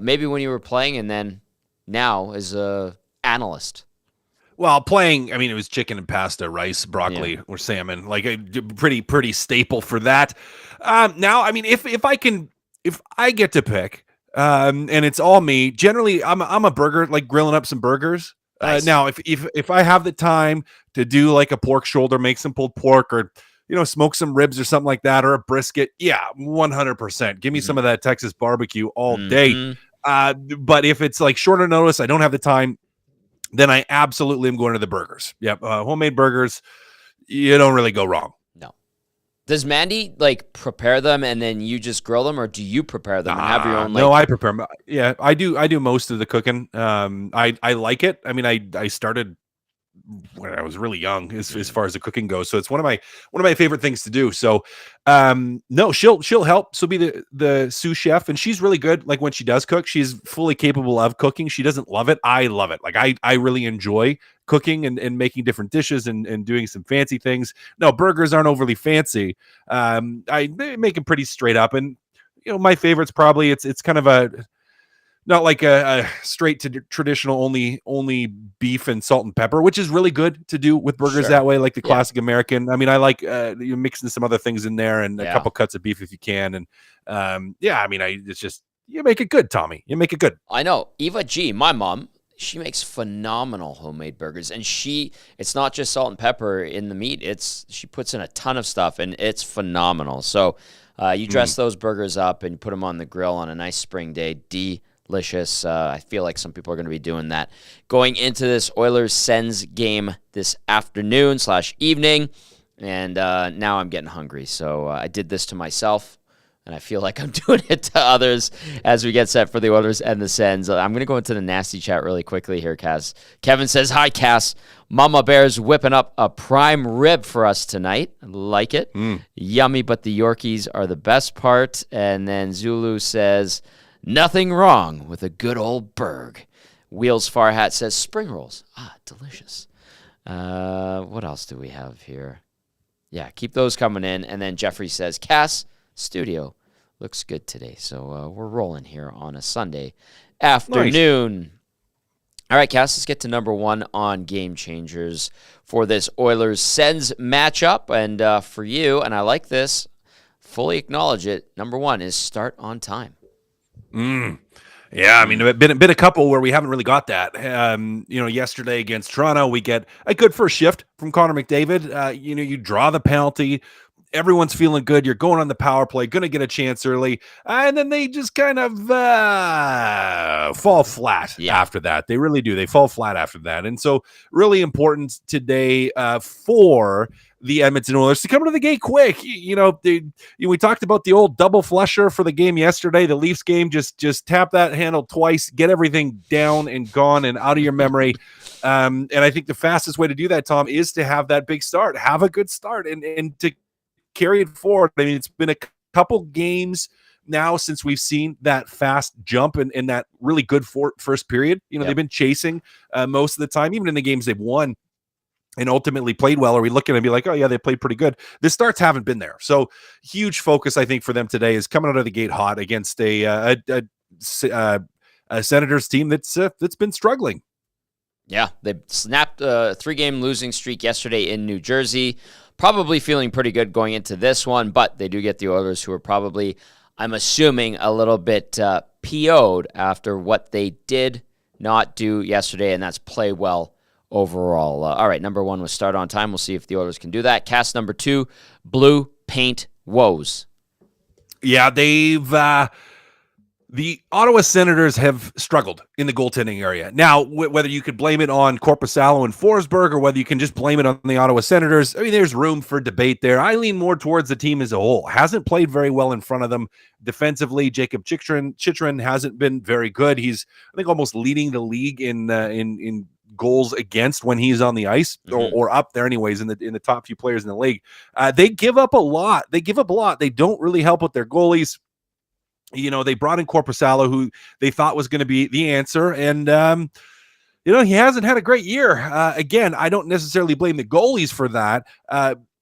Maybe when you were playing, and then now as a analyst. Well, playing, I mean, it was chicken and pasta, rice, broccoli, or salmon, like a pretty staple for that. Now, I mean, if I get to pick, and it's all me, generally I'm a burger, like grilling up some burgers. Nice. Now, if I have the time to do like a pork shoulder, make some pulled pork, or smoke some ribs or something like that, or a brisket, 100%. Give me some of that Texas barbecue all day. But if it's like shorter notice, I don't have the time, then I absolutely am going to the burgers. Yep, homemade burgers. You don't really go wrong. No. Does Mandy like prepare them and then you just grill them, or do you prepare them and have your own? No, I prepare them. Yeah, I do most of the cooking. I like it. I mean, I started when I was really young as far as the cooking goes. So it's one of my favorite things to do. So no, she'll help. She'll be the sous chef, and she's really good. Like when she does cook, she's fully capable of cooking. She doesn't love it. I love it. Like I really enjoy cooking and making different dishes and doing some fancy things. No, burgers aren't overly fancy. I make them pretty straight up, and my favorite's probably it's kind of not like a straight to traditional only beef and salt and pepper, which is really good to do with burgers that way, like the classic American. I mean, I like you mixing some other things in there and a couple cuts of beef if you can. And I mean, it's just, you make it good, Tommy. You make it good. I know. Eva G, my mom, she makes phenomenal homemade burgers, and it's not just salt and pepper in the meat. She puts in a ton of stuff, and it's phenomenal. So you dress those burgers up and you put them on the grill on a nice spring day. Delicious. I feel like some people are going to be doing that going into this Oilers Sens game this afternoon/evening. And now I'm getting hungry. So I did this to myself, and I feel like I'm doing it to others as we get set for the Oilers and the Sens. I'm going to go into the nasty chat really quickly here, Cass. Kevin says, "Hi, Cass. Mama Bear's whipping up a prime rib for us tonight. I like it. Yummy, but the Yorkies are the best part." And then Zulu says, "Nothing wrong with a good old burg." Wheels Farhat says, "Spring rolls. Delicious." What else do we have here? Yeah, keep those coming in. And then Jeffrey says, "Cass, studio looks good today." So we're rolling here on a Sunday afternoon. Nice. All right, Cass, let's get to number one on Game Changers for this Oilers-Sens matchup. And for you, and I like this, fully acknowledge it, number one is start on time. Yeah, I mean, been a couple where we haven't really got that. Yesterday against Toronto, we get a good first shift from Connor McDavid. You draw the penalty, everyone's feeling good. You're going on the power play, going to get a chance early. And then they just kind of fall flat after that. They really do. They fall flat after that. And so really important today for the Edmonton Oilers to come to the gate quick. We talked about the old double flusher for the game yesterday, the Leafs game. Just tap that handle twice, get everything down and gone and out of your memory. And I think the fastest way to do that, Tom, is to have that big start, have a good start, and to carry it forward. I mean, it's been a couple games now since we've seen that fast jump and that really good first period. They've been chasing most of the time, even in the games they've won and ultimately played well. Are we looking and be like, oh yeah, they played pretty good? The starts haven't been there. So huge focus, I think, for them today is coming out of the gate hot against a Senators team that's been struggling. Yeah, they snapped a 3-game losing streak yesterday in New Jersey. Probably feeling pretty good going into this one, but they do get the Oilers, who are probably, I'm assuming, a little bit PO'd after what they did not do yesterday, and that's play well overall. All right, number 1 was start on time. We'll see if the Oilers can do that. Cast number 2, blue paint woes. Yeah, the Ottawa Senators have struggled in the goaltending area. Now, whether you could blame it on Korpisalo and Forsberg or whether you can just blame it on the Ottawa Senators, I mean, there's room for debate there. I lean more towards the team as a whole. Hasn't played very well in front of them defensively. Jacob Chychrun hasn't been very good. He's, I think, almost leading the league in goals against when he's on the ice, or up there anyways in the top few players in the league. They give up a lot. They don't really help with their goalies. They brought in Korpisalo, who they thought was going to be the answer. And, he hasn't had a great year. Again, I don't necessarily blame the goalies for that,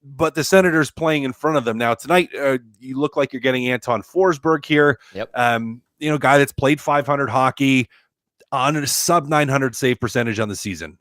but the Senators playing in front of them. Now, tonight, you look like you're getting Anton Forsberg here. Yep. Guy that's played 500 hockey on a sub 900 save percentage on the season.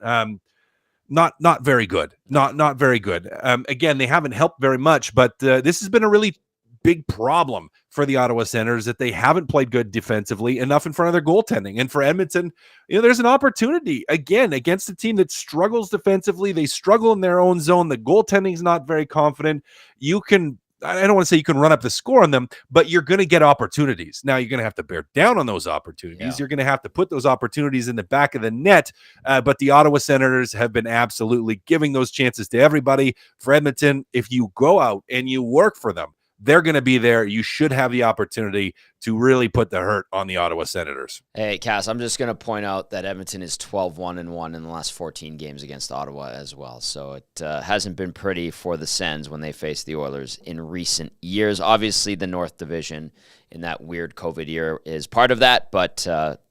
Not very good. Not very good. Again, they haven't helped very much, but this has been a really big problem for the Ottawa Senators, that they haven't played good defensively enough in front of their goaltending. And for Edmonton, there's an opportunity again against a team that struggles defensively. They struggle in their own zone. The goaltending's not very confident. I don't want to say you can run up the score on them, but you're going to get opportunities. Now you're going to have to bear down on those opportunities. Yeah. You're going to have to put those opportunities in the back of the net. But the Ottawa Senators have been absolutely giving those chances to everybody. For Edmonton, if you go out and you work for them, they're going to be there. You should have the opportunity to really put the hurt on the Ottawa Senators. Hey, Cass, I'm just going to point out that Edmonton is 12-1-1 in the last 14 games against Ottawa as well. So it hasn't been pretty for the Sens when they face the Oilers in recent years. Obviously, the North Division in that weird COVID year is part of that, but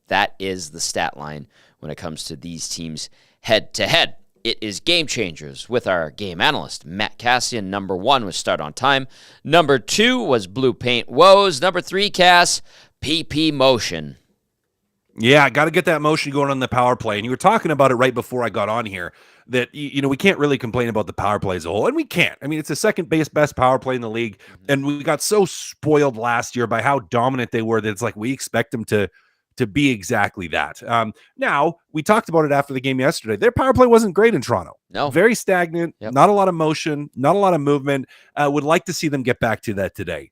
that is the stat line when it comes to these teams head-to-head. It is Game Changers with our game analyst, Matt Kassian. Number 1 was start on time. Number 2 was blue paint woes. Number 3, Cass, PP motion. Yeah, got to get that motion going on the power play. And you were talking about it right before I got on here, that, we can't really complain about the power play as a whole. And we can't. I mean, it's the second best power play in the league. And we got so spoiled last year by how dominant they were that it's like we expect them to be exactly that. Now, we talked about it after the game yesterday. Their power play wasn't great in Toronto. No. Very stagnant, not a lot of motion, not a lot of movement. Would like to see them get back to that today.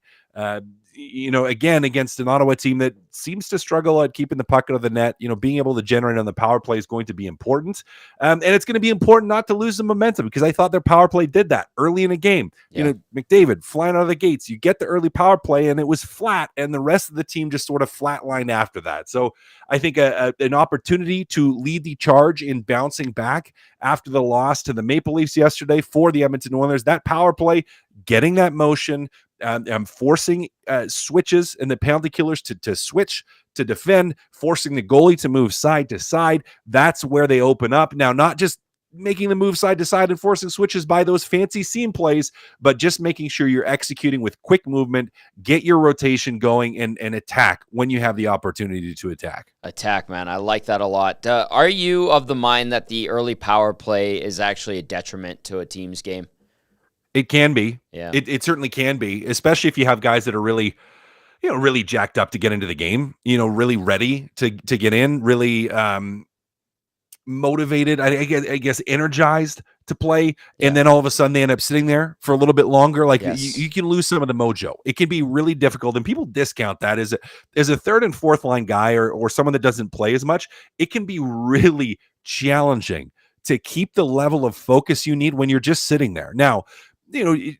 Again, against an Ottawa team that seems to struggle at keeping the puck out of the net, being able to generate on the power play is going to be important. And it's going to be important not to lose the momentum, because I thought their power play did that early in a game. Yeah. McDavid flying out of the gates, you get the early power play and it was flat, and the rest of the team just sort of flatlined after that. So I think an opportunity to lead the charge in bouncing back after the loss to the Maple Leafs yesterday for the Edmonton Oilers, that power play, getting that motion, forcing switches and the penalty killers to switch, to defend, forcing the goalie to move side to side. That's where they open up. Now, not just making the move side to side and forcing switches by those fancy seam plays, but just making sure you're executing with quick movement, get your rotation going, and attack when you have the opportunity to attack. Attack, man. I like that a lot. Are you of the mind that the early power play is actually a detriment to a team's game? It can be. Yeah. It certainly can be, especially if you have guys that are really, really jacked up to get into the game, really ready to get in, really, motivated, I guess energized to play, and then all of a sudden they end up sitting there for a little bit longer. Like you can lose some of the mojo. It can be really difficult, and people discount that as a third and fourth line guy or someone that doesn't play as much. It can be really challenging to keep the level of focus you need when you're just sitting there. Now, it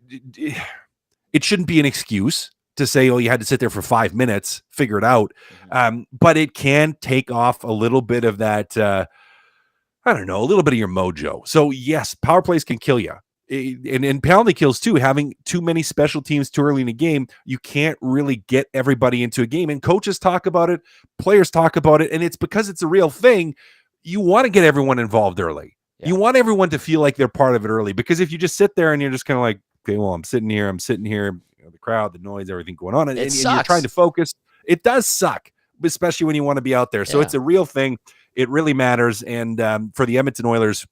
shouldn't be an excuse to say, oh, you had to sit there for 5 minutes, figure it out. But it can take off a little bit of that, I don't know, a little bit of your mojo. So yes, power plays can kill you. And penalty kills too. Having too many special teams too early in a game, you can't really get everybody into a game. And coaches talk about it, players talk about it, and it's because it's a real thing. You want to get everyone involved early. Yeah. You want everyone to feel like they're part of it early, because if you just sit there and you're just kind of like, okay, well, I'm sitting here, the crowd, the noise, everything going on, and you're trying to focus. It does suck, especially when you want to be out there. So it's a real thing. It really matters. And for the Edmonton Oilers,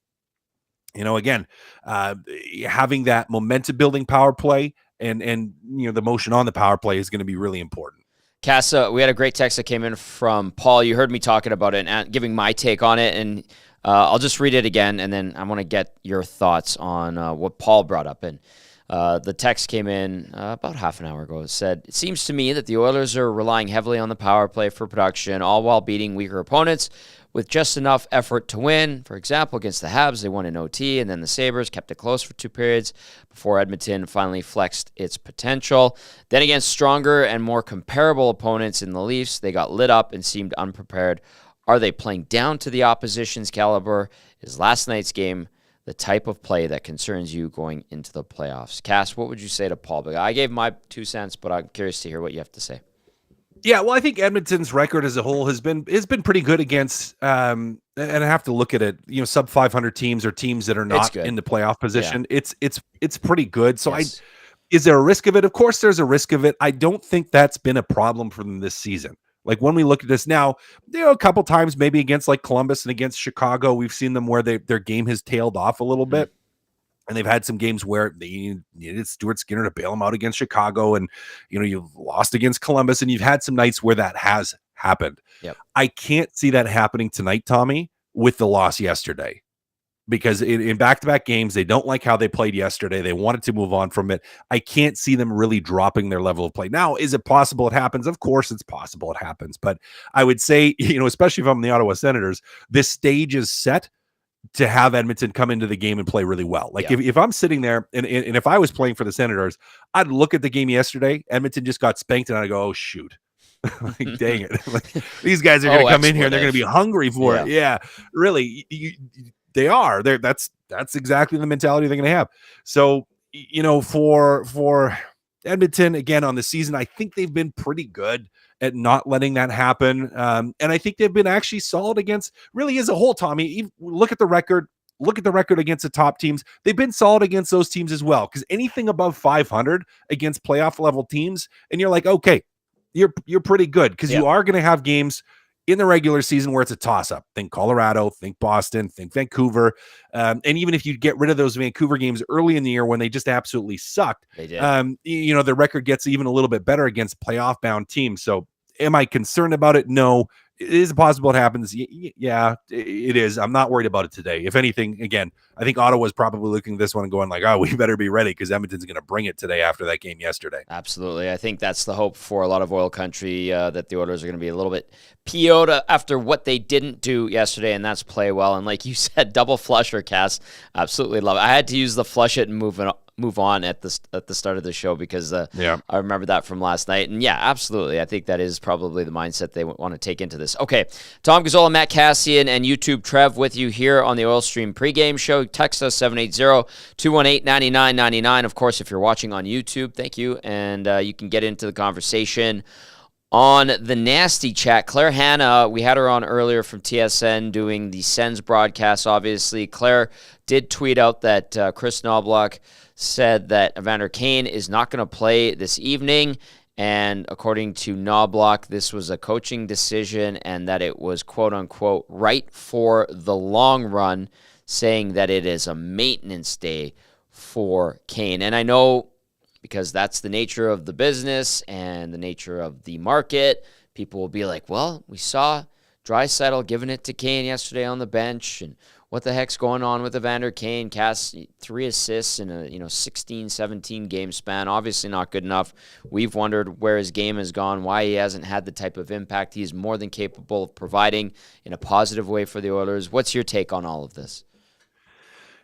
again, having that momentum building power play and the motion on the power play is going to be really important. Cass, we had a great text that came in from Paul. You heard me talking about it and giving my take on it, and I'll just read it again, and then I want to get your thoughts on what Paul brought up. And the text came in about half an hour ago. It said, it seems to me that the Oilers are relying heavily on the power play for production, all while beating weaker opponents with just enough effort to win. For example, against the Habs, they won in OT, and then the Sabres kept it close for 2 periods before Edmonton finally flexed its potential. Then against stronger and more comparable opponents in the Leafs, they got lit up and seemed unprepared. Are they playing down to the opposition's caliber? Is last night's game the type of play that concerns you going into the playoffs? Cass, what would you say to Paul? I gave my 2 cents, but I'm curious to hear what you have to say. Yeah, well, I think Edmonton's record as a whole has been pretty good against, and I have to look at it. Sub 500 teams or teams that are not in the playoff position. Yeah. It's pretty good. So yes. Is there a risk of it? Of course, there's a risk of it. I don't think that's been a problem for them this season. Like when we look at this now, a couple times maybe against like Columbus and against Chicago, we've seen them where their game has tailed off a little bit. And they've had some games where they needed Stuart Skinner to bail them out against Chicago. And, you've lost against Columbus, and you've had some nights where that has happened. Yep. I can't see that happening tonight, Tommy, with the loss yesterday. Because in back-to-back games, they don't like how they played yesterday. They wanted to move on from it. I can't see them really dropping their level of play. Now, is it possible it happens? Of course it's possible it happens. But I would say, especially if I'm the Ottawa Senators, this stage is set to have Edmonton come into the game and play really well. Like if I'm sitting there and if I was playing for the Senators, I'd look at the game yesterday. Edmonton just got spanked, and I'd go, oh, shoot. Like, dang it. Like, these guys are going to come in here and they're going to be hungry for it. Yeah, really. They are. That's exactly the mentality they're going to have. So, for Edmonton, again, on the season, I think they've been pretty good at not letting that happen. And I think they've been actually solid against, really as a whole, Tommy. Look at the record against the top teams. They've been solid against those teams as well, because anything above 500 against playoff level teams, and you're like, okay, you're pretty good, because you are going to have games in the regular season where it's a toss-up. Think Colorado, think Boston, think Vancouver. And even if you get rid of those Vancouver games early in the year when they just absolutely sucked, they did. The record gets even a little bit better against playoff-bound teams. So am I concerned about it? No. Is it possible it happens? Yeah, it is. I'm not worried about it today. If anything, again, I think Ottawa's probably looking at this one and going like, oh, we better be ready, because Edmonton's going to bring it today after that game yesterday. Absolutely. I think that's the hope for a lot of oil country, that the Oilers are going to be a little bit PO'd after what they didn't do yesterday, and that's play well. And like you said, double flusher, Cass. Absolutely love it. I had to use the flush it and move on at the start of the show, because I remember that from last night. And yeah, absolutely. I think that is probably the mindset they want to take into this. Okay, Tom Gazzola, Matt Kassian, and YouTube Trev with you here on the Oil Stream pregame show. Text us 780-218-9999. Of course, if you're watching on YouTube, thank you. And you can get into the conversation on the Nasty Chat. Clare Hannah, we had her on earlier from TSN doing the Sens broadcast, obviously. Claire did tweet out that Chris Noblock said that Evander Kane is not going to play this evening. And according to Noblock, this was a coaching decision and that it was, quote unquote, right for the long run, saying that it is a maintenance day for Kane. And I know, because that's the nature of the business and the nature of the market, people will be like, well, we saw Draisaitl giving it to Kane yesterday on the bench, and what the heck's going on with Evander Kane? 3 assists in a 16, 17 game span. Obviously not good enough. We've wondered where his game has gone, why he hasn't had the type of impact he is more than capable of providing in a positive way for the Oilers. What's your take on all of this?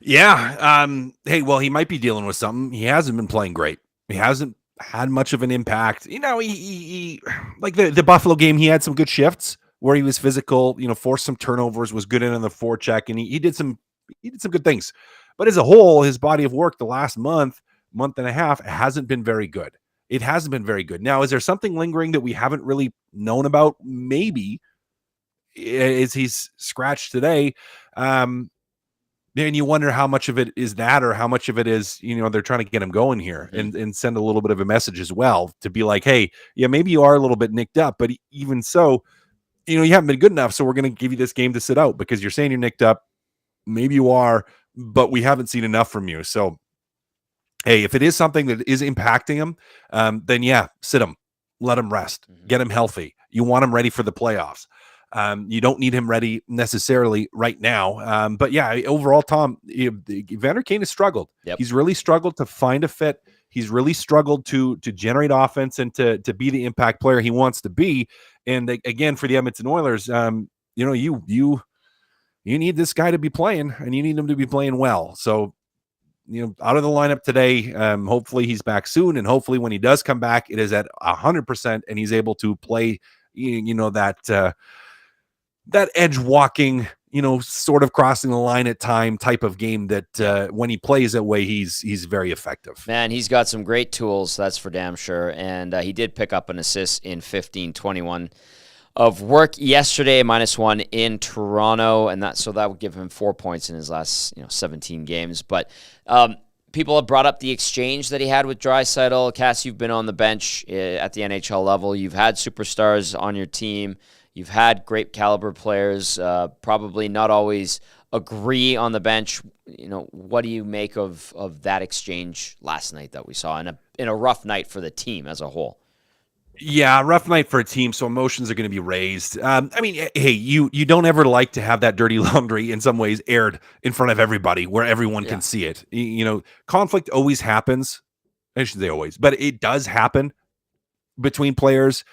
Yeah. Hey, well, he might be dealing with something. He hasn't been playing great. He hasn't had much of an impact. He like the Buffalo game, he had some good shifts where he was physical, forced some turnovers, was good in on the forecheck, and he did some good things. But as a whole, his body of work the last month and a half hasn't been very good. It hasn't been very good. Now, is there something lingering that we haven't really known about? Maybe. Is he's scratched today? And you wonder how much of it is that, or how much of it is, they're trying to get him going here and send a little bit of a message as well to be like, hey, yeah, maybe you are a little bit nicked up, but even so, you haven't been good enough, so we're going to give you this game to sit out because you're saying you're nicked up. Maybe you are, but we haven't seen enough from you. So, hey, if it is something that is impacting him, then yeah, sit him, let him rest, get him healthy. You want him ready for the playoffs. You don't need him ready necessarily right now. But yeah, overall, Tom, Evander Kane has struggled. Yep. He's really struggled to find a fit. He's really struggled to generate offense and to be the impact player he wants to be. And again, for the Edmonton Oilers, you need this guy to be playing, and you need him to be playing well. So, out of the lineup today, hopefully he's back soon, and hopefully when he does come back, it is at 100%, and he's able to play, that edge walking, sort of crossing the line at time type of game that when he plays that way, he's very effective. Man, he's got some great tools, that's for damn sure. And he did pick up an assist in 15-21 of work yesterday, -1 in Toronto, and that would give him 4 points in his last 17 games. But people have brought up the exchange that he had with Draisaitl. Cass, you've been on the bench at the NHL level. You've had superstars on your team. You've had great caliber players, probably not always agree on the bench. What do you make of that exchange last night that we saw in a rough night for the team as a whole? Yeah, rough night for a team, so emotions are going to be raised. Hey, you don't ever like to have that dirty laundry in some ways aired in front of everybody where everyone can see it. Conflict always happens. I shouldn't say always, but it does happen between players.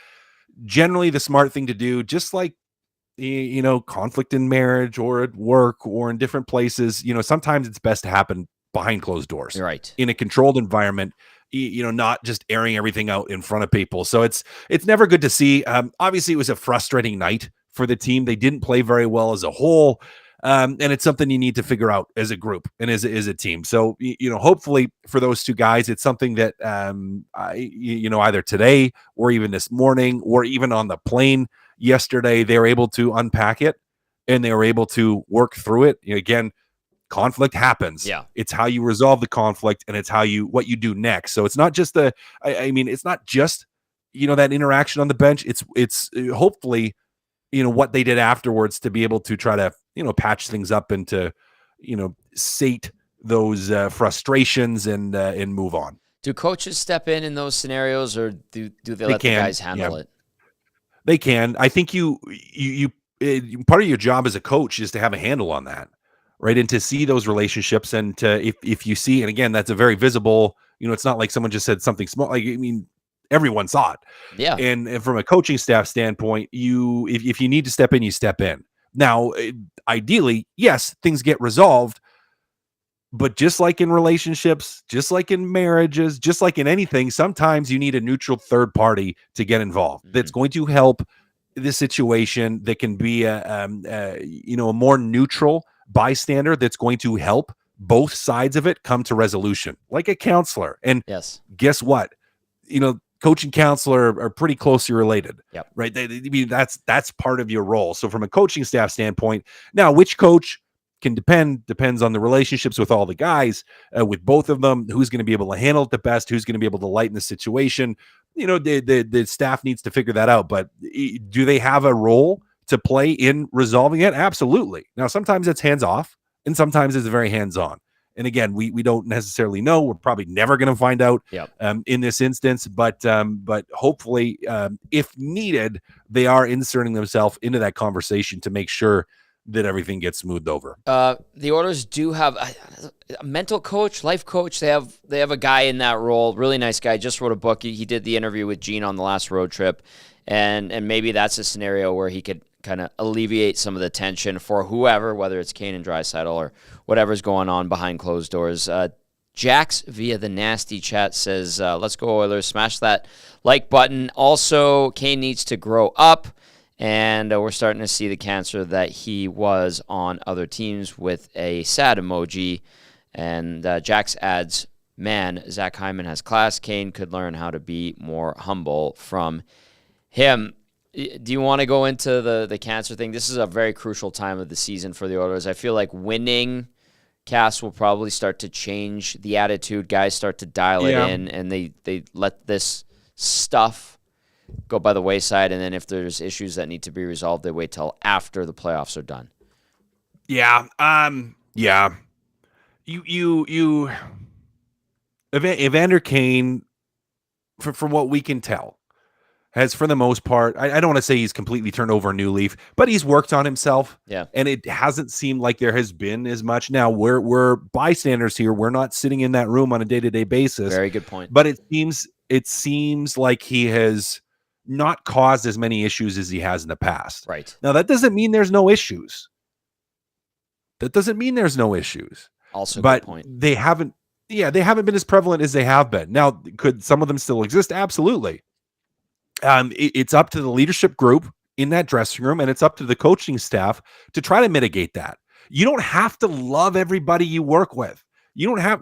Generally, the smart thing to do, just like conflict in marriage or at work or in different places, sometimes it's best to happen behind closed doors, right? In a controlled environment, not just airing everything out in front of people. So it's never good to see. Obviously, it was a frustrating night for the team. They didn't play very well as a whole. And it's something you need to figure out as a group and as a team. So, hopefully for those two guys, it's something that, either today or even this morning or even on the plane yesterday, they were able to unpack it and they were able to work through it. Again, conflict happens. Yeah. It's how you resolve the conflict and it's what you do next. So it's not just it's not just, that interaction on the bench. It's hopefully, what they did afterwards to be able to try to, patch things up and to, sate those frustrations and move on. Do coaches step in those scenarios, or do they let the guys handle it? They can. I think you part of your job as a coach is to have a handle on that, right? And to see those relationships, and to if you see, and again, that's a very visible. It's not like someone just said something small. Everyone saw it. Yeah. And from a coaching staff standpoint, if you need to step in, you step in. Now, ideally, yes, things get resolved, but just like in relationships, just like in marriages, just like in anything, sometimes you need a neutral third party to get involved. That's going to help the situation, that can be a more neutral bystander that's going to help both sides of it come to resolution, like a counselor. And yes, guess what? Coach and counselor are pretty closely related. Yep. Right. That's part of your role. So from a coaching staff standpoint, now which coach depends on the relationships with all the guys, with both of them, who's going to be able to handle it the best, who's going to be able to lighten the situation. The staff needs to figure that out. But do they have a role to play in resolving it? Absolutely. Now, sometimes it's hands off and sometimes it's very hands on. And again, we don't necessarily know. We're probably never going to find out in this instance, but hopefully, if needed, they are inserting themselves into that conversation to make sure that everything gets smoothed over. The Oilers do have a mental coach, life coach. They have a guy in that role, really nice guy. Just wrote a book. He did the interview with Gene on the last road trip, and maybe that's a scenario where he could kind of alleviate some of the tension for whoever, whether it's Kane and Draisaitl or whatever's going on behind closed doors. Jax via the nasty chat says, let's go Oilers, smash that like button. Also, Kane needs to grow up, and we're starting to see the cancer that he was on other teams with a sad emoji. And Jax adds, man, Zach Hyman has class. Kane could learn how to be more humble from him. Do you want to go into the cancer thing? This is a very crucial time of the season for the Oilers. I feel like winning, Cass, will probably start to change the attitude. Guys start to dial it in, and they let this stuff go by the wayside. And then if there's issues that need to be resolved, they wait till after the playoffs are done. Yeah. Evander Kane, from what we can tell, has, for the most part, I don't want to say he's completely turned over a new leaf, but he's worked on himself. Yeah. And it hasn't seemed like there has been as much. Now, we're bystanders here. We're not sitting in that room on a day-to-day basis. Very good point. But it seems like he has not caused as many issues as he has in the past. Right. Now, that doesn't mean there's no issues. Also, but good point. They haven't been as prevalent as they have been. Now, could some of them still exist? Absolutely. It's up to the leadership group in that dressing room, and it's up to the coaching staff to try to mitigate that. You don't have to love everybody you work with. You don't have,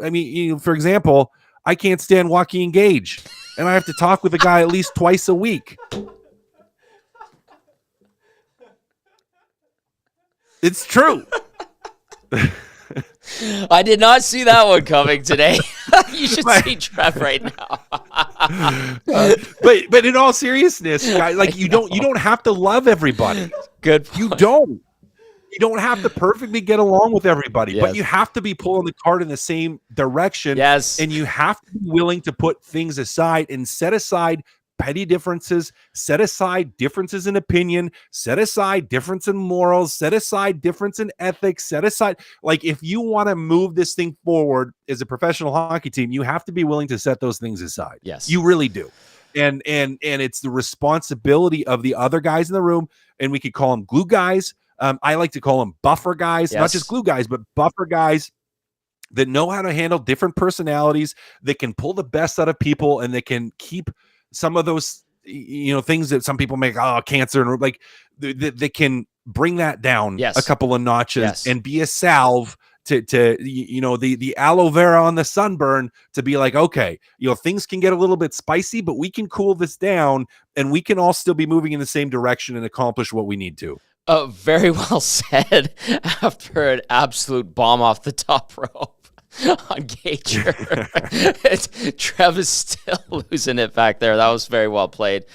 for example, I can't stand Joaquin Gage, and I have to talk with a guy at least twice a week. It's true. I did not see that one coming today. You should see Trev right now. But in all seriousness, guys, like you don't have to love everybody. Good point. You don't have to perfectly get along with everybody, Yes. but you have to be pulling the cart in the same direction. Yes. And you have to be willing to put things aside and set aside petty differences, set aside differences in opinion, set aside difference in morals, set aside difference in ethics, set aside, like, if you want to move this thing forward as a professional hockey team, you have to be willing to set those things aside. Yes. You really do. And it's the responsibility of the other guys in the room, and we could call them glue guys. I like to call them buffer guys, not just glue guys, but buffer guys that know how to handle different personalities, that can pull the best out of people, and that can keep some of those, things that some people make, cancer, and like they can bring that down a couple of notches and be a salve to the aloe vera on the sunburn, to be like, okay, things can get a little bit spicy, but we can cool this down, and we can all still be moving in the same direction and accomplish what we need to. Very well said. After an absolute bomb off the top rope on Gager. Trev is still losing it back there. That was very well played.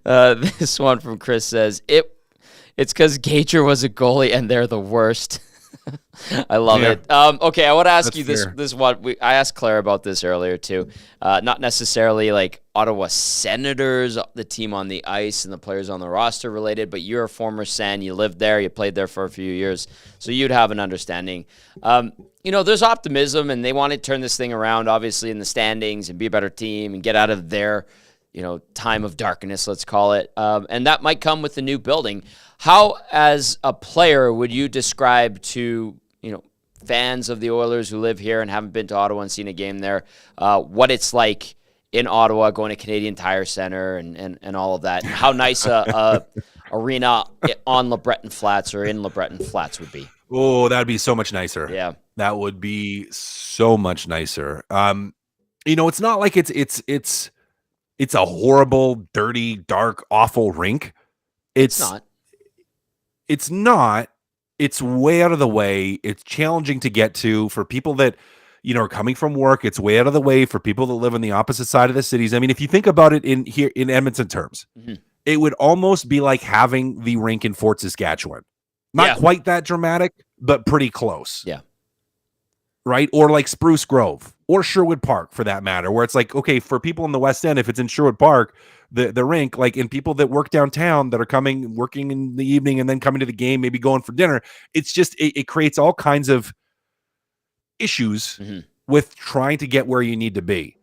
This one from Chris says, it's because Gager was a goalie and they're the worst. I love it. Okay, I want to ask you this one. I asked Claire about this earlier too. Not necessarily like Ottawa Senators, the team on the ice and the players on the roster related, but you're a former Sen. You lived there. You played there for a few years, so you'd have an understanding. There's optimism, and they want to turn this thing around, obviously, in the standings and be a better team and get out of their, time of darkness, let's call it. And that might come with the new building. How, as a player, would you describe to, fans of the Oilers who live here and haven't been to Ottawa and seen a game there, what it's like in Ottawa, going to Canadian Tire Center and all of that, and how nice a arena on LeBreton Flats or in LeBreton Flats would be? Oh, that'd be so much nicer. Yeah. That would be so much nicer. It's not like it's a horrible, dirty, dark, awful rink. It's not. It's not. It's way out of the way. It's challenging to get to for people that, are coming from work. It's way out of the way for people that live on the opposite side of the cities. I mean, if you think about it in Edmonton terms, it would almost be like having the rink in Fort Saskatchewan. Not quite that dramatic, but pretty close. Yeah. right? Or like Spruce Grove or Sherwood Park for that matter, where it's like, okay, for people in the West End, if it's in Sherwood Park, the rink, like, and people that work downtown that are working in the evening and then coming to the game, maybe going for dinner, it's just, it creates all kinds of issues with trying to get where you need to be.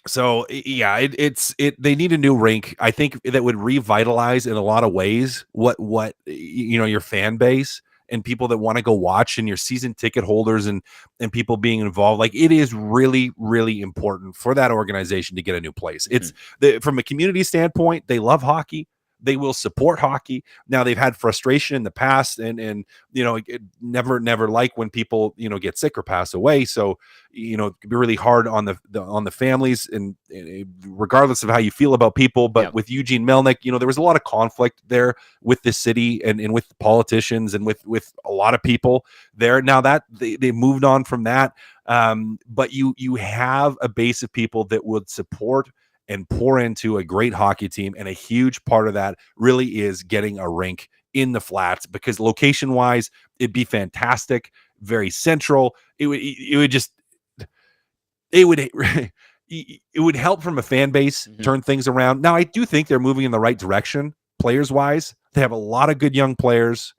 So yeah, they need a new rink. I think that would revitalize in a lot of ways what your fan base and people that want to go watch and your season ticket holders and people being involved. Like, it is really, really important for that organization to get a new place. It's from a community standpoint, they love hockey. They will support hockey. Now, they've had frustration in the past, and it never like when people get sick or pass away. So it can be really hard on the families, and regardless of how you feel about people. But with Eugene Melnyk, there was a lot of conflict there with the city and with the politicians and with a lot of people there. Now that they moved on from that, but you have a base of people that would support and pour into a great hockey team. And a huge part of that really is getting a rink in the Flats, because location wise, it'd be fantastic. Very central. It would help from a fan base, turn things around. Now, I do think they're moving in the right direction players wise. They have a lot of good young players.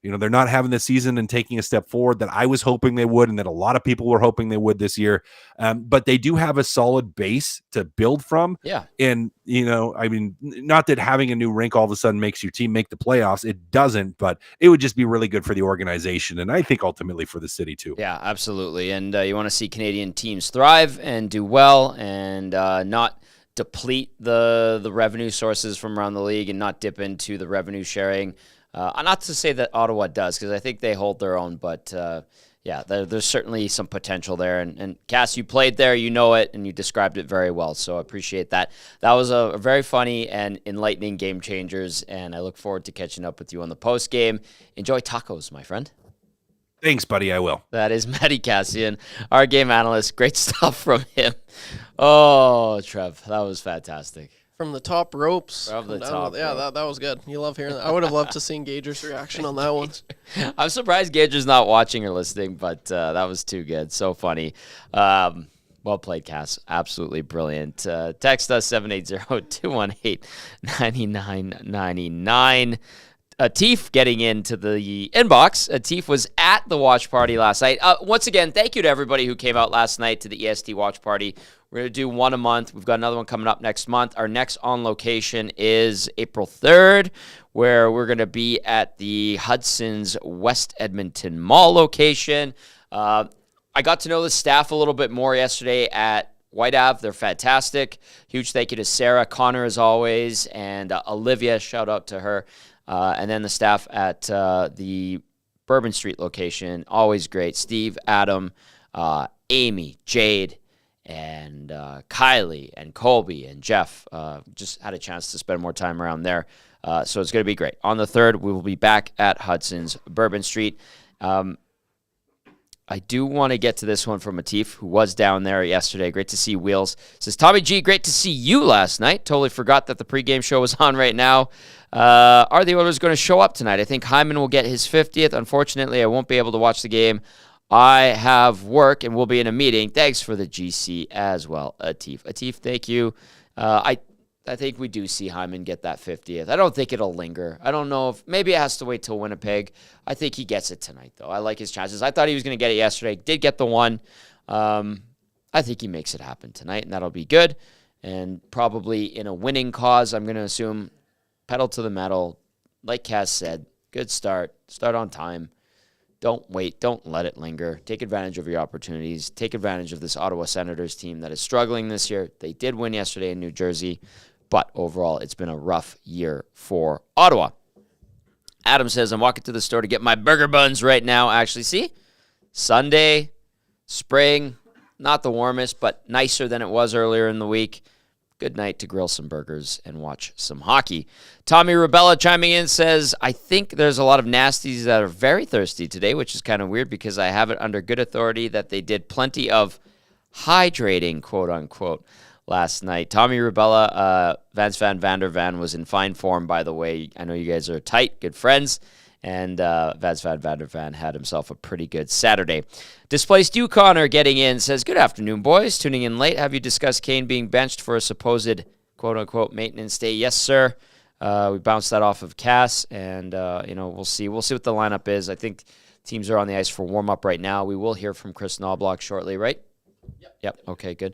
They're not having the season and taking a step forward that I was hoping they would, and that a lot of people were hoping they would this year. But they do have a solid base to build from. Yeah. And, not that having a new rink all of a sudden makes your team make the playoffs. It doesn't, but it would just be really good for the organization. And I think ultimately for the city too. Yeah, absolutely. And you want to see Canadian teams thrive and do well, and not deplete the revenue sources from around the league, and not dip into the revenue sharing. Not to say that Ottawa does, because I think they hold their own, but there's certainly some potential there. And Cass, you played there, you know it, and you described it very well, so I appreciate that. That was a very funny and enlightening Game Changers, and I look forward to catching up with you on the post game. Enjoy tacos, my friend. Thanks, buddy. I will. That is Matt Kassian, our game analyst. Great stuff from him. Oh, Trev, that was fantastic. From the top ropes. From the top that was good. You love hearing that. I would have loved to see Gager's reaction on that one. I'm surprised Gager's not watching or listening, but that was too good. So funny. Well played, Cass. Absolutely brilliant. Text us 780-218-9999. Atif getting into the inbox. Atif was at the watch party last night. Once again, thank you to everybody who came out last night to the EST watch party. We're going to do one a month. We've got another one coming up next month. Our next on location is April 3rd, where we're going to be at the Hudson's West Edmonton Mall location. I got to know the staff a little bit more yesterday at White Ave. They're fantastic. Huge thank you to Sarah, Connor as always, and Olivia. Shout out to her. And then the staff at the Bourbon Street location, always great. Steve, Adam, Amy, Jade, and Kylie, and Colby, and Jeff. Just had a chance to spend more time around there. So it's going to be great. On the 3rd, we will be back at Hudson's Bourbon Street. I do want to get to this one from Atif, who was down there yesterday. Great to see Wheels. Says, Tommy G, great to see you last night. Totally forgot that the pregame show was on right now. Are the Oilers going to show up tonight? I think Hyman will get his 50th. Unfortunately, I won't be able to watch the game. I have work and will be in a meeting. Thanks for the GC as well, Atif. Atif, thank you. I think we do see Hyman get that 50th. I don't think it'll linger. I don't know if maybe it has to wait till Winnipeg. I think he gets it tonight, though. I like his chances. I thought he was going to get it yesterday. Did get the one. I think he makes it happen tonight, and that'll be good. And probably in a winning cause, I'm going to assume pedal to the metal. Like Cass said, good start. Start on time. Don't wait. Don't let it linger. Take advantage of your opportunities. Take advantage of this Ottawa Senators team that is struggling this year. They did win yesterday in New Jersey. But overall, it's been a rough year for Ottawa. Adam says, I'm walking to the store to get my burger buns right now. Actually, see? Sunday, spring, not the warmest, but nicer than it was earlier in the week. Good night to grill some burgers and watch some hockey. Tommy Rubella chiming in says, I think there's a lot of nasties that are very thirsty today, which is kind of weird because I have it under good authority that they did plenty of hydrating, quote unquote, last night. Tommy Rubella, Vance Van Vander Van was in fine form, by the way. I know you guys are tight, good friends, And Vaz Van der Van had himself a pretty good Saturday. Displaced Connor getting in says, good afternoon, boys. Tuning in late. Have you discussed Kane being benched for a supposed quote-unquote maintenance day? Yes, sir. We bounced that off of Cass, and we'll see. We'll see what the lineup is. I think teams are on the ice for warm-up right now. We will hear from Chris Noblock shortly, right? Yep. Okay, good.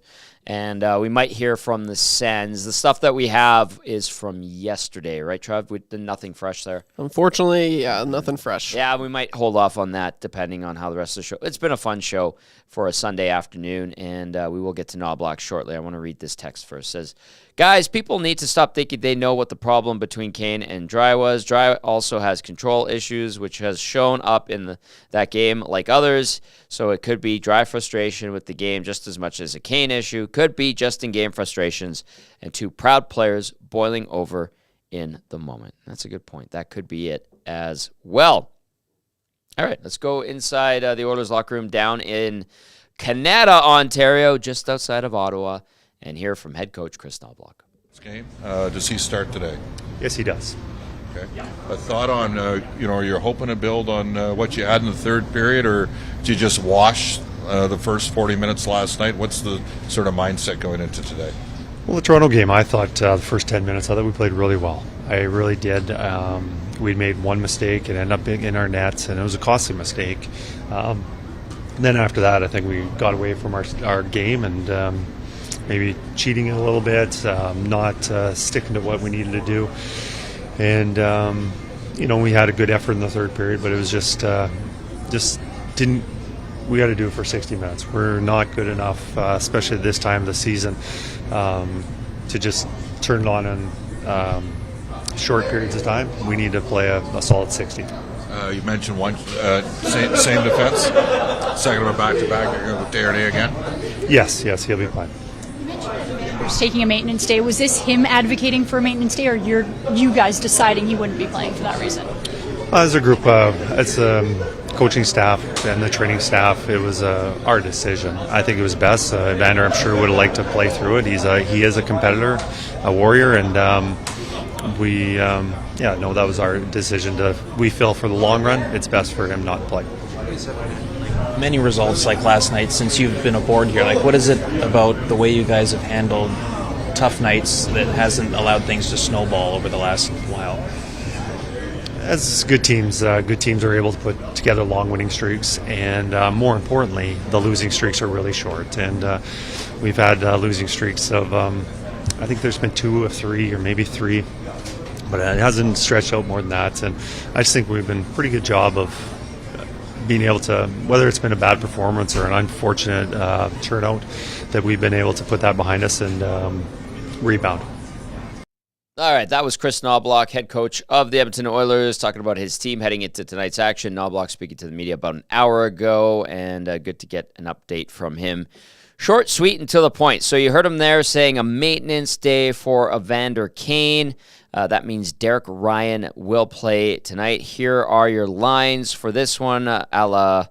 And we might hear from the Sens. The stuff that we have is from yesterday, right, Trev? Nothing fresh there. Unfortunately, yeah, nothing fresh. Yeah, we might hold off on that depending on how the rest of the show. It's been a fun show for a Sunday afternoon, and we will get to Noblock shortly. I want to read this text first. It says, guys, people need to stop thinking they know what the problem between Kane and Dry was. Dry also has control issues, which has shown up in that game like others. So it could be Dry frustration with the game just as much as a Kane issue. Could be just in-game frustrations and two proud players boiling over in the moment. That's a good point. That could be it as well. All right, let's go inside the Oilers locker room down in Canada, Ontario, just outside of Ottawa, and hear from head coach Chris Noblock. This game, does he start today? Yes, he does. Okay. A thought on, you're hoping to build on what you had in the third period, or did you just wash the first 40 minutes last night? What's the sort of mindset going into today? Well, the Toronto game, I thought the first 10 minutes, I thought we played really well. I really did. We'd made one mistake. It ended up being in our nets, and it was a costly mistake. Then after that, I think we got away from our game and maybe cheating a little bit, not sticking to what we needed to do. And, we had a good effort in the third period, but it was just didn't. We got to do it for 60 minutes. We're not good enough, especially this time of the season, to just turn it on in short periods of time. We need to play a solid 60. You mentioned one same defense, second of a back-to-back. You're going with Desharnais again? Yes, he'll be fine. Taking a maintenance day, was this him advocating for a maintenance day, or you guys deciding he wouldn't be playing for that reason? As a group, it's coaching staff and the training staff, it was our decision. I think it was best. Evander, I'm sure, would have liked to play through it. He is a competitor, a warrior, and that was our decision. We feel for the long run, it's best for him not to play. Many results like last night since you've been aboard here. Like, what is it about the way you guys have handled tough nights that hasn't allowed things to snowball over the last while? As good teams are able to put together long winning streaks, and more importantly, the losing streaks are really short. And we've had losing streaks of, I think there's been 2 or 3, or maybe 3, but it hasn't stretched out more than that. And I just think we've been a pretty good job of being able to, whether it's been a bad performance or an unfortunate turnout, that we've been able to put that behind us and rebound. All right, that was Chris Noblock, head coach of the Edmonton Oilers, talking about his team heading into tonight's action. Noblock speaking to the media about an hour ago, and good to get an update from him. Short, sweet, and to the point. So you heard him there saying a maintenance day for Evander Kane. That means Derek Ryan will play tonight. Here are your lines for this one, a la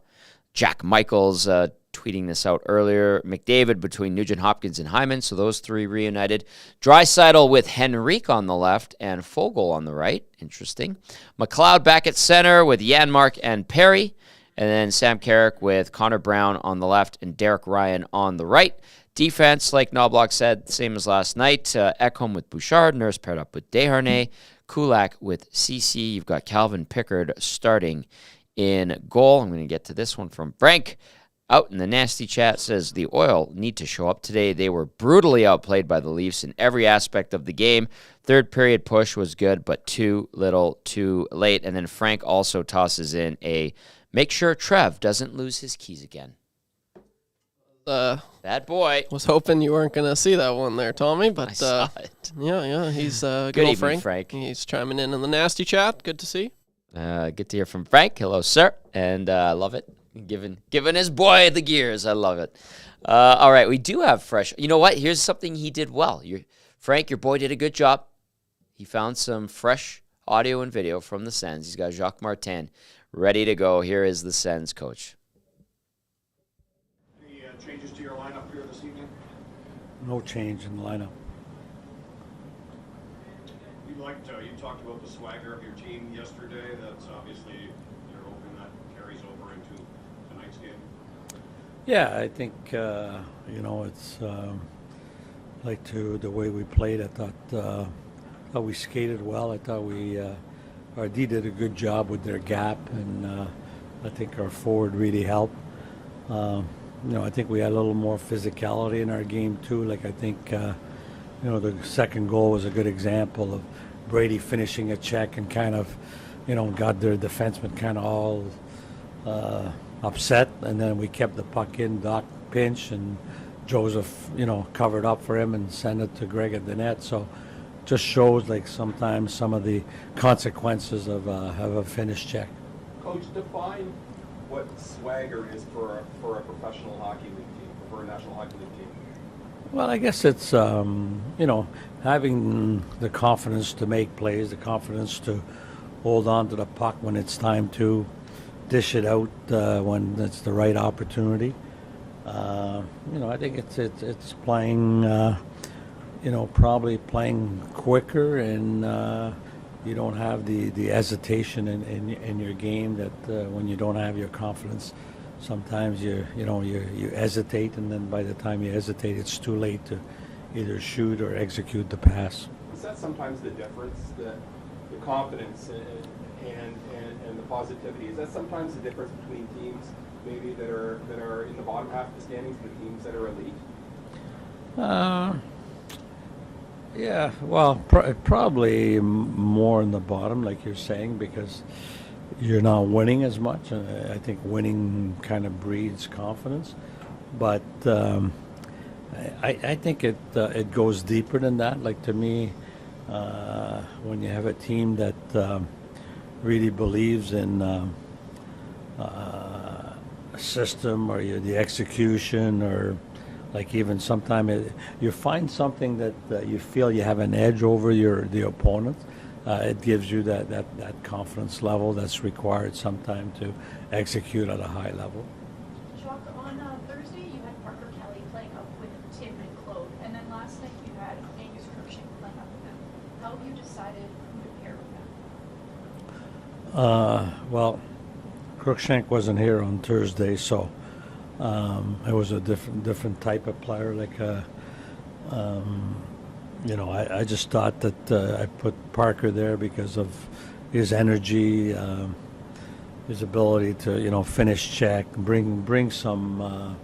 Jack Michaels tweeting this out earlier. McDavid between Nugent Hopkins and Hyman, so those three reunited. Draisaitl with Henrique on the left and Foegele on the right. Interesting. McLeod back at center with Janmark and Perry. And then Sam Carrick with Connor Brown on the left and Derek Ryan on the right. Defense, like Noblock said, same as last night. Ekholm with Bouchard, Nurse paired up with Desharnais, Kulak with CC. You've got Calvin Pickard starting in goal. I'm going to get to this one from Frank. Out in the nasty chat says the Oil need to show up today. They were brutally outplayed by the Leafs in every aspect of the game. Third period push was good, but too little, too late. And then Frank also tosses in a make sure Trev doesn't lose his keys again. Bad boy. Was hoping you weren't going to see that one there, Tommy, but I saw it. Yeah, he's good evening, old Frank. He's chiming in the nasty chat. Good to see. Good to hear from Frank. Hello, sir. And I love it. Giving his boy the gears. I love it. All right, we do have fresh. You know what? Here's something he did well. Frank, your boy did a good job. He found some fresh audio and video from the Sens. He's got Jacques Martin ready to go. Here is the Sens coach. Any changes to your lineup here this evening? No change in the lineup. You You talked about the swagger of your team yesterday. That's obviously, you're hoping that carries over into tonight's game. Yeah, I think it's like to the way we played. I thought we skated well. I thought our D did a good job with their gap, and I think our forward really helped. I think we had a little more physicality in our game too. Like I think the second goal was a good example of Brady finishing a check and kind of got their defenseman kind of all upset, and then we kept the puck in. Doc pinch and Joseph covered up for him and sent it to Greg at the net. So just shows like sometimes some of the consequences of a finished check. Coach, define what swagger is for a professional hockey league team, for a national hockey league team. Well, I guess it's having the confidence to make plays, the confidence to hold on to the puck when it's time to dish it out when it's the right opportunity. I think it's playing, probably playing quicker, and you don't have the hesitation in your game that when you don't have your confidence, sometimes you hesitate, and then by the time you hesitate, it's too late to either shoot or execute the pass. Is that sometimes the difference, that the confidence and the positivity? Is that sometimes the difference between teams maybe that are in the bottom half of the standings and the teams that are elite? Yeah, well, probably more in the bottom, like you're saying, because you're not winning as much. I think winning kind of breeds confidence, but I think it goes deeper than that. Like to me, when you have a team that really believes in a system or the execution, or like even sometimes you find something that you feel you have an edge over the opponent. It gives you that confidence level that's required sometimes to execute at a high level. Chuck, on Thursday you had Parker Kelly playing up with Tim and Claude, and then last night you had Angus Crookshank playing up with them. How have you decided who to pair with them? Well, Crookshank wasn't here on Thursday, so it was a different type of player. Like I just thought that I put Parker there because of his energy, his ability to finish check, bring some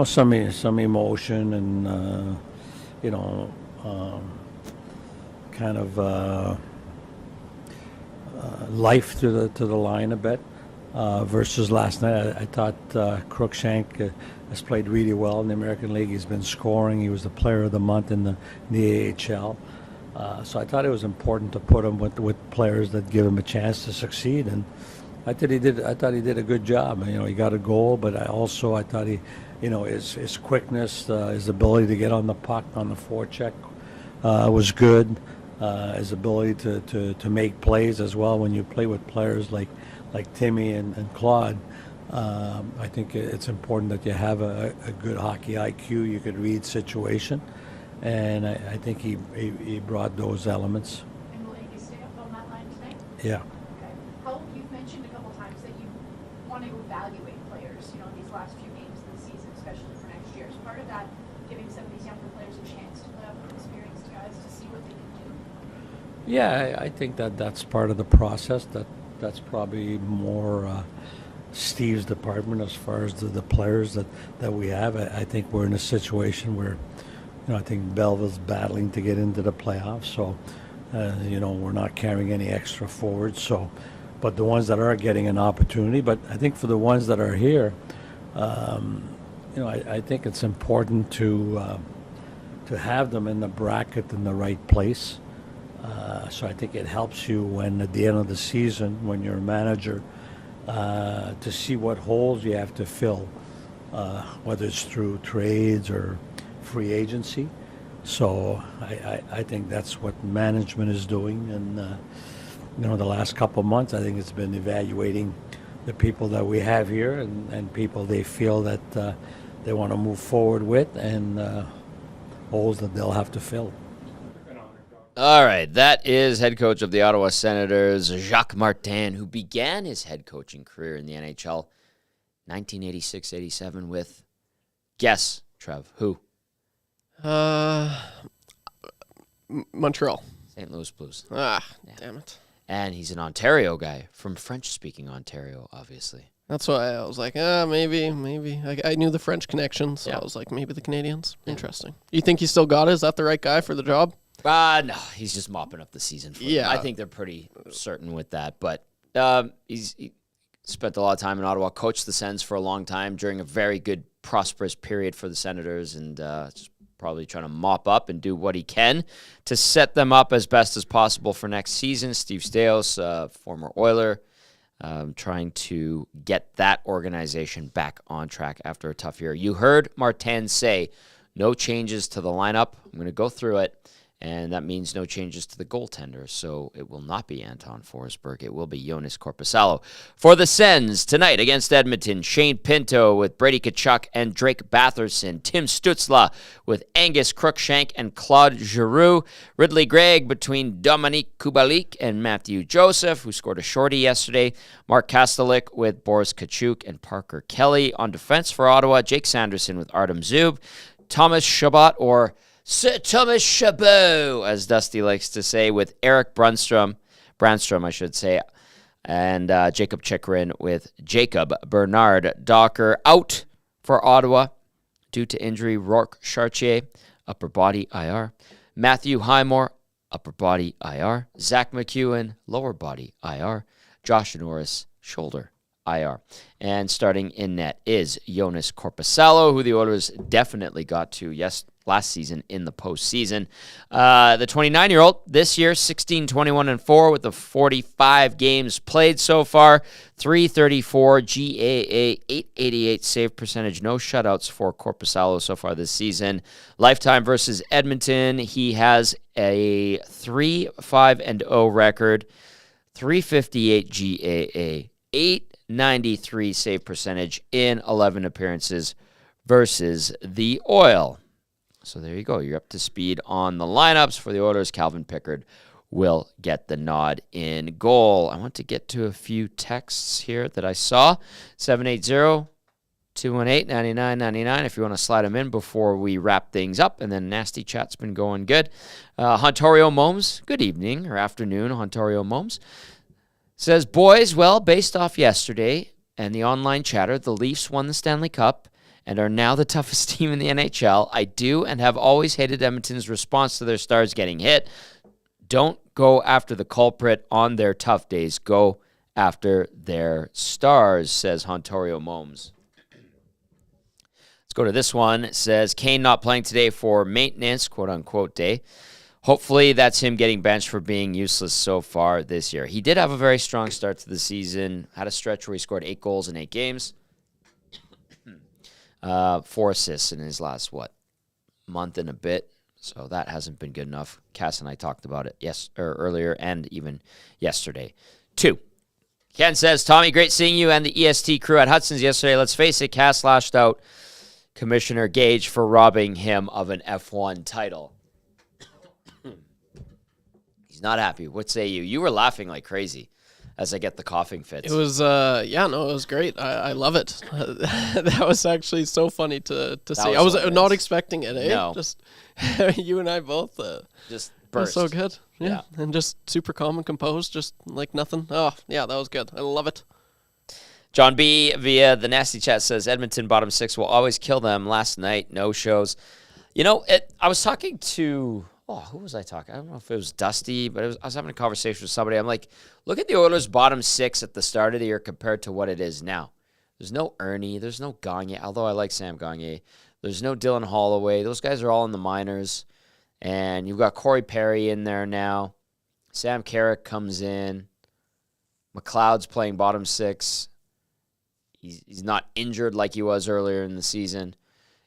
some emotion and kind of life to the line a bit. Versus last night, I thought Crookshank has played really well in the American League. He's been scoring. He was the player of the month in the AHL. So I thought it was important to put him with players that give him a chance to succeed. And I thought he did a good job. He got a goal, but I thought he, his quickness, his ability to get on the puck on the forecheck was good. His ability to make plays as well. When you play with players like Timmy and Claude, I think it's important that you have a good hockey IQ. You could read situation, and I think he brought those elements. And will Angus stay up on that line tonight? Yeah. Okay. You've mentioned a couple times that you want to evaluate players, these last few games of the season, especially for next year. Is part of that giving some of these younger players a chance to play up with experienced guys to see what they can do? Yeah, I think that's part of the process. That's probably more Steve's department as far as the players that we have. I think we're in a situation where, I think Belleville's battling to get into the playoffs. So, we're not carrying any extra forwards. So, but the ones that are getting an opportunity. But I think for the ones that are here, I think it's important to have them in the bracket in the right place. So I think it helps you when at the end of the season, when you're a manager, to see what holes you have to fill, whether it's through trades or free agency. So I think that's what management is doing. And, the last couple of months, I think it's been evaluating the people that we have here and people they feel that they want to move forward with, and holes that they'll have to fill. It's been an honor, Doc. All right, that is head coach of the Ottawa Senators, Jacques Martin, who began his head coaching career in the NHL 1986-87 with, guess, Trev, who? Montreal. St. Louis Blues. Damn it. And he's an Ontario guy from French-speaking Ontario, obviously. That's why I was like, maybe. I knew the French connection, so Yeah. I was like, maybe the Canadians. Interesting. You think he still got it? Is that the right guy for the job? No, he's just mopping up the season for them. Yeah. I think they're pretty certain with that. But he spent a lot of time in Ottawa, coached the Sens for a long time during a very good, prosperous period for the Senators, and just probably trying to mop up and do what he can to set them up as best as possible for next season. Steve Staios, former Oiler, trying to get that organization back on track after a tough year. You heard Martin say no changes to the lineup. I'm going to go through it. And that means no changes to the goaltender. So it will not be Anton Forsberg. It will be Jonas Korpisalo. For the Sens, tonight against Edmonton, Shane Pinto with Brady Tkachuk and Drake Batherson. Tim Stützle with Angus Crookshank and Claude Giroux. Ridley Gregg between Dominique Kubalik and Matthew Joseph, who scored a shorty yesterday. Mark Kastelik with Boris Kachuk and Parker Kelly. On defense for Ottawa, Jake Sanderson with Artem Zub. Thomas Chabot, or Sir Thomas Chabot, as Dusty likes to say, with Eric Brandstrom, I should say, and Jacob Chikrin with Jacob Bernard Docker. Out for Ottawa due to injury, Rourke Chartier, upper body IR. Matthew Highmore, upper body IR. Zach McEwen, lower body IR. Josh Norris, shoulder IR. And starting in net is Jonas Korpisalo, who the Oilers definitely got to last season in the postseason. The 29-year-old this year, 16-21-4 with the 45 games played so far. 334 GAA, 888 save percentage. No shutouts for Korpisalo so far this season. Lifetime versus Edmonton, he has a 3-5-0 record. 358 GAA, 893 save percentage in 11 appearances versus the Oil. So there you go. You're up to speed on the lineups for the Oilers. Calvin Pickard will get the nod in goal. I want to get to a few texts here that I saw. 780-218-9999 if you want to slide them in before we wrap things up. And then Nasty Chat's been going good. Hontorio Momes, good evening or afternoon, Hontorio Momes, says, boys, well, based off yesterday and the online chatter, the Leafs won the Stanley Cup and are now the toughest team in the NHL. I do and have always hated Edmonton's response to their stars getting hit. Don't go after the culprit on their tough days. Go after their stars, says Hontorio Momes. Let's go to this one. It says, Kane not playing today for maintenance, quote-unquote, day. Hopefully that's him getting benched for being useless so far this year. He did have a very strong start to the season. Had a stretch where he scored 8 goals in 8 games. 4 assists in his last, month and a bit. So that hasn't been good enough. Cass and I talked about it earlier and even yesterday. 2. Ken says, Tommy, great seeing you and the EST crew at Hudson's yesterday. Let's face it, Cass lashed out Commissioner Gage for robbing him of an F1 title. He's not happy. What say you? You were laughing like crazy as I get the coughing fits. It was, it was great. I love it. That was actually so funny to see. I was not expecting it, eh? No. Just you and I both. Just burst. So good. Yeah. And just super calm and composed, just like nothing. Oh, yeah, that was good. I love it. John B. via the Nasty Chat says, Edmonton bottom 6 will always kill them. Last night, no shows. I was talking to... who was I talking? I don't know if it was Dusty, but I was having a conversation with somebody. I'm like, look at the Oilers' bottom 6 at the start of the year compared to what it is now. There's no Ernie. There's no Gagne, although I like Sam Gagne. There's no Dylan Holloway. Those guys are all in the minors. And you've got Corey Perry in there now. Sam Carrick comes in. McLeod's playing bottom 6. He's not injured like he was earlier in the season.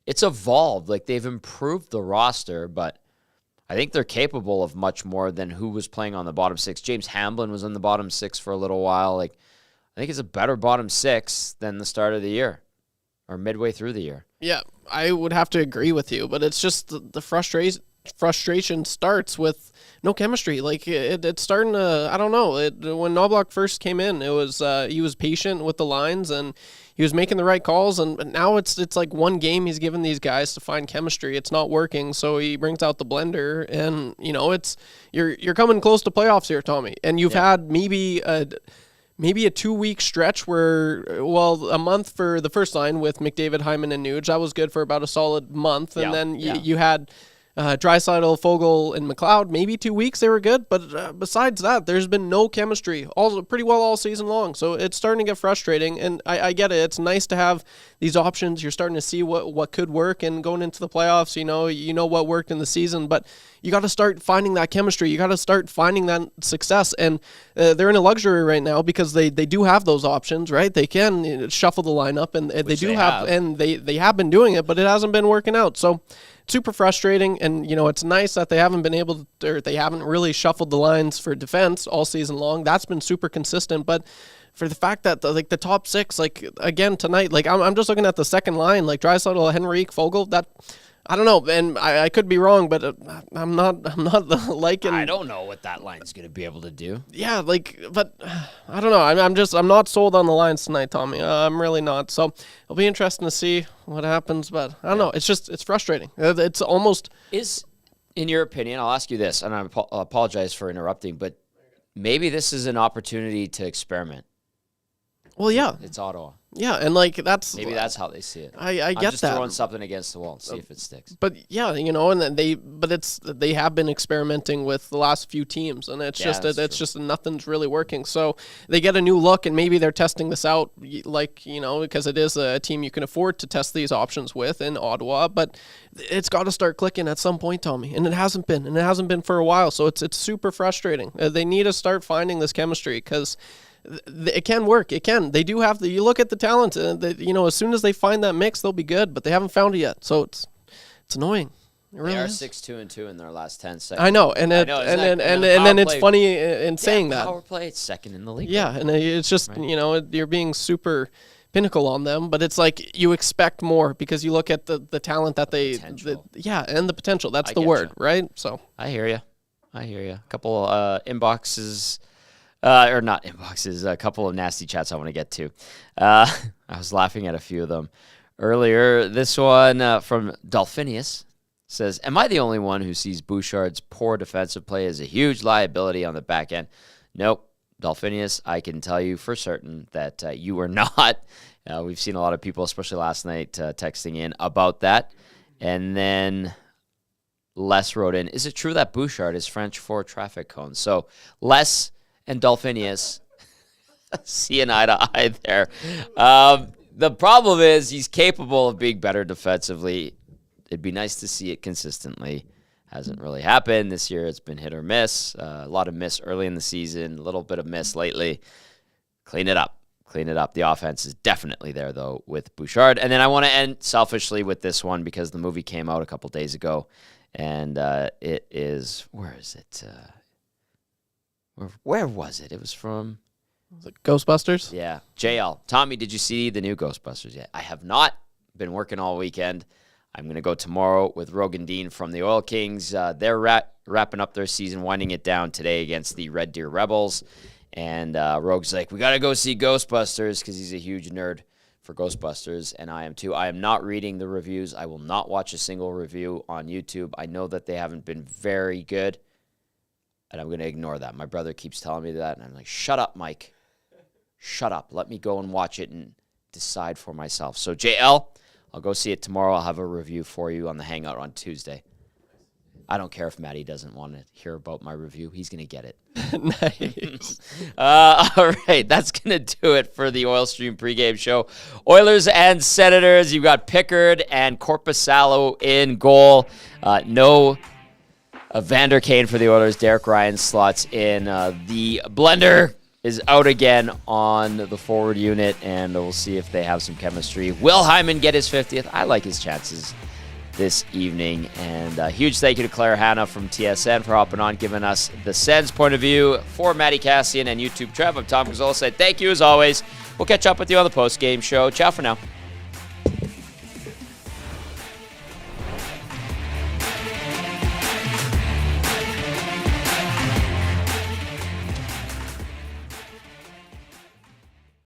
It's evolved. Like, they've improved the roster, but I think they're capable of much more than who was playing on the bottom 6. James Hamblin was in the bottom 6 for a little while. I think it's a better bottom 6 than the start of the year or midway through the year. Yeah, I would have to agree with you, but it's just the frustration frustration starts with no chemistry. Like it's starting to, I don't know. When Noblock first came in, it was he was patient with the lines and he was making the right calls, and now it's like one game he's given these guys to find chemistry. It's not working, so he brings out the blender, and it's you're coming close to playoffs here, Tommy, and you've had maybe a 2-week stretch where, a month for the first line with McDavid, Hyman, and Nuge. That was good for about a solid month, and then you had Draisaitl, Fogle, and McLeod, maybe 2 weeks they were good, but besides that, there's been no chemistry pretty well all season long. So it's starting to get frustrating, and I get it. It's nice to have these options. You're starting to see what could work, and going into the playoffs, you know what worked in the season, but you got to start finding that chemistry. You got to start finding that success, and they're in a luxury right now because they do have those options, right? They can shuffle the lineup, and they have been doing it, but it hasn't been working out. So super frustrating, and it's nice that they haven't been able to, or they haven't really shuffled the lines for defense all season long. That's been super consistent, but for the fact that the top six, again tonight, I'm just looking at the second line, Draisaitl, Henrique, Fogle, that I don't know, and I could be wrong, but I'm not liking. I don't know what that line's going to be able to do. Yeah, but I don't know. I'm not sold on the lines tonight, Tommy. I'm really not. So it'll be interesting to see what happens, but I don't know. It's frustrating. It's almost in your opinion, I'll ask you this, and I apologize for interrupting, but maybe this is an opportunity to experiment. Well, yeah, it's Ottawa. Yeah, and that's maybe that's how they see it. I get just that. Throwing something against the wall, see if it sticks. But yeah, and then they have been experimenting with the last few teams, and it's just nothing's really working. So they get a new look, and maybe they're testing this out, because it is a team you can afford to test these options with in Ottawa. But it's got to start clicking at some point, Tommy, and it hasn't been for a while. So it's super frustrating. They need to start finding this chemistry because it can work. It can. They do have you look at the talent, as soon as they find that mix, they'll be good, but they haven't found it yet. So it's annoying. It really they are is. 6-2-2 in their last 10 seconds. I know, and then it's funny in saying that. Power play, it's second in the league. Yeah, and it's just, you're being super pinnacle on them, but it's like you expect more because you look at the talent that and the potential. That's the word, right? So I hear you. A couple inboxes. Or not inboxes, a couple of nasty chats I want to get to. I was laughing at a few of them earlier. This one from Dolphinius says, am I the only one who sees Bouchard's poor defensive play as a huge liability on the back end? Nope. Dolphinius, I can tell you for certain that you are not. We've seen a lot of people, especially last night, texting in about that. And then Les wrote in, is it true that Bouchard is French for traffic cones? So Les and Dolphinius, seeing eye to eye there. The problem is he's capable of being better defensively. It'd be nice to see it consistently. Hasn't really happened this year. It's been hit or miss. A lot of miss early in the season, a little bit of miss lately. Clean it up. The offense is definitely there, though, with Bouchard. And then I want to end selfishly with this one because the movie came out a couple days ago, and it is, where is it? Where was it? It was from... Was it Ghostbusters? Yeah. JL. Tommy, did you see the new Ghostbusters yet? I have not. Been working all weekend. I'm going to go tomorrow with Rogan Dean from the Oil Kings. They're wrapping up their season, winding it down today against the Red Deer Rebels. And Rogue's like, we got to go see Ghostbusters because he's a huge nerd for Ghostbusters, and I am too. I am not reading the reviews. I will not watch a single review on YouTube. I know that they haven't been very good. And I'm going to ignore that. My brother keeps telling me that, and I'm like, shut up, Mike. Shut up. Let me go and watch it and decide for myself. So, JL, I'll go see it tomorrow. I'll have a review for you on the Hangout on Tuesday. I don't care if Maddie doesn't want to hear about my review. He's going to get it. Nice. All right, that's going to do it for the Oil Stream pregame show. Oilers and Senators. You've got Pickard and Korpisalo in goal. No Evander Kane for the Oilers. Derek Ryan slots in. The blender is out again on the forward unit, and we'll see if they have some chemistry. Will Hyman get his 50th? I like his chances this evening. And a huge thank you to Clare Hannah from TSN for hopping on, giving us the Sens point of view. For Matt Cassian and YouTube Trev, I'm Tom Gazzola. Say thank you as always. We'll catch up with you on the post-game show. Ciao for now.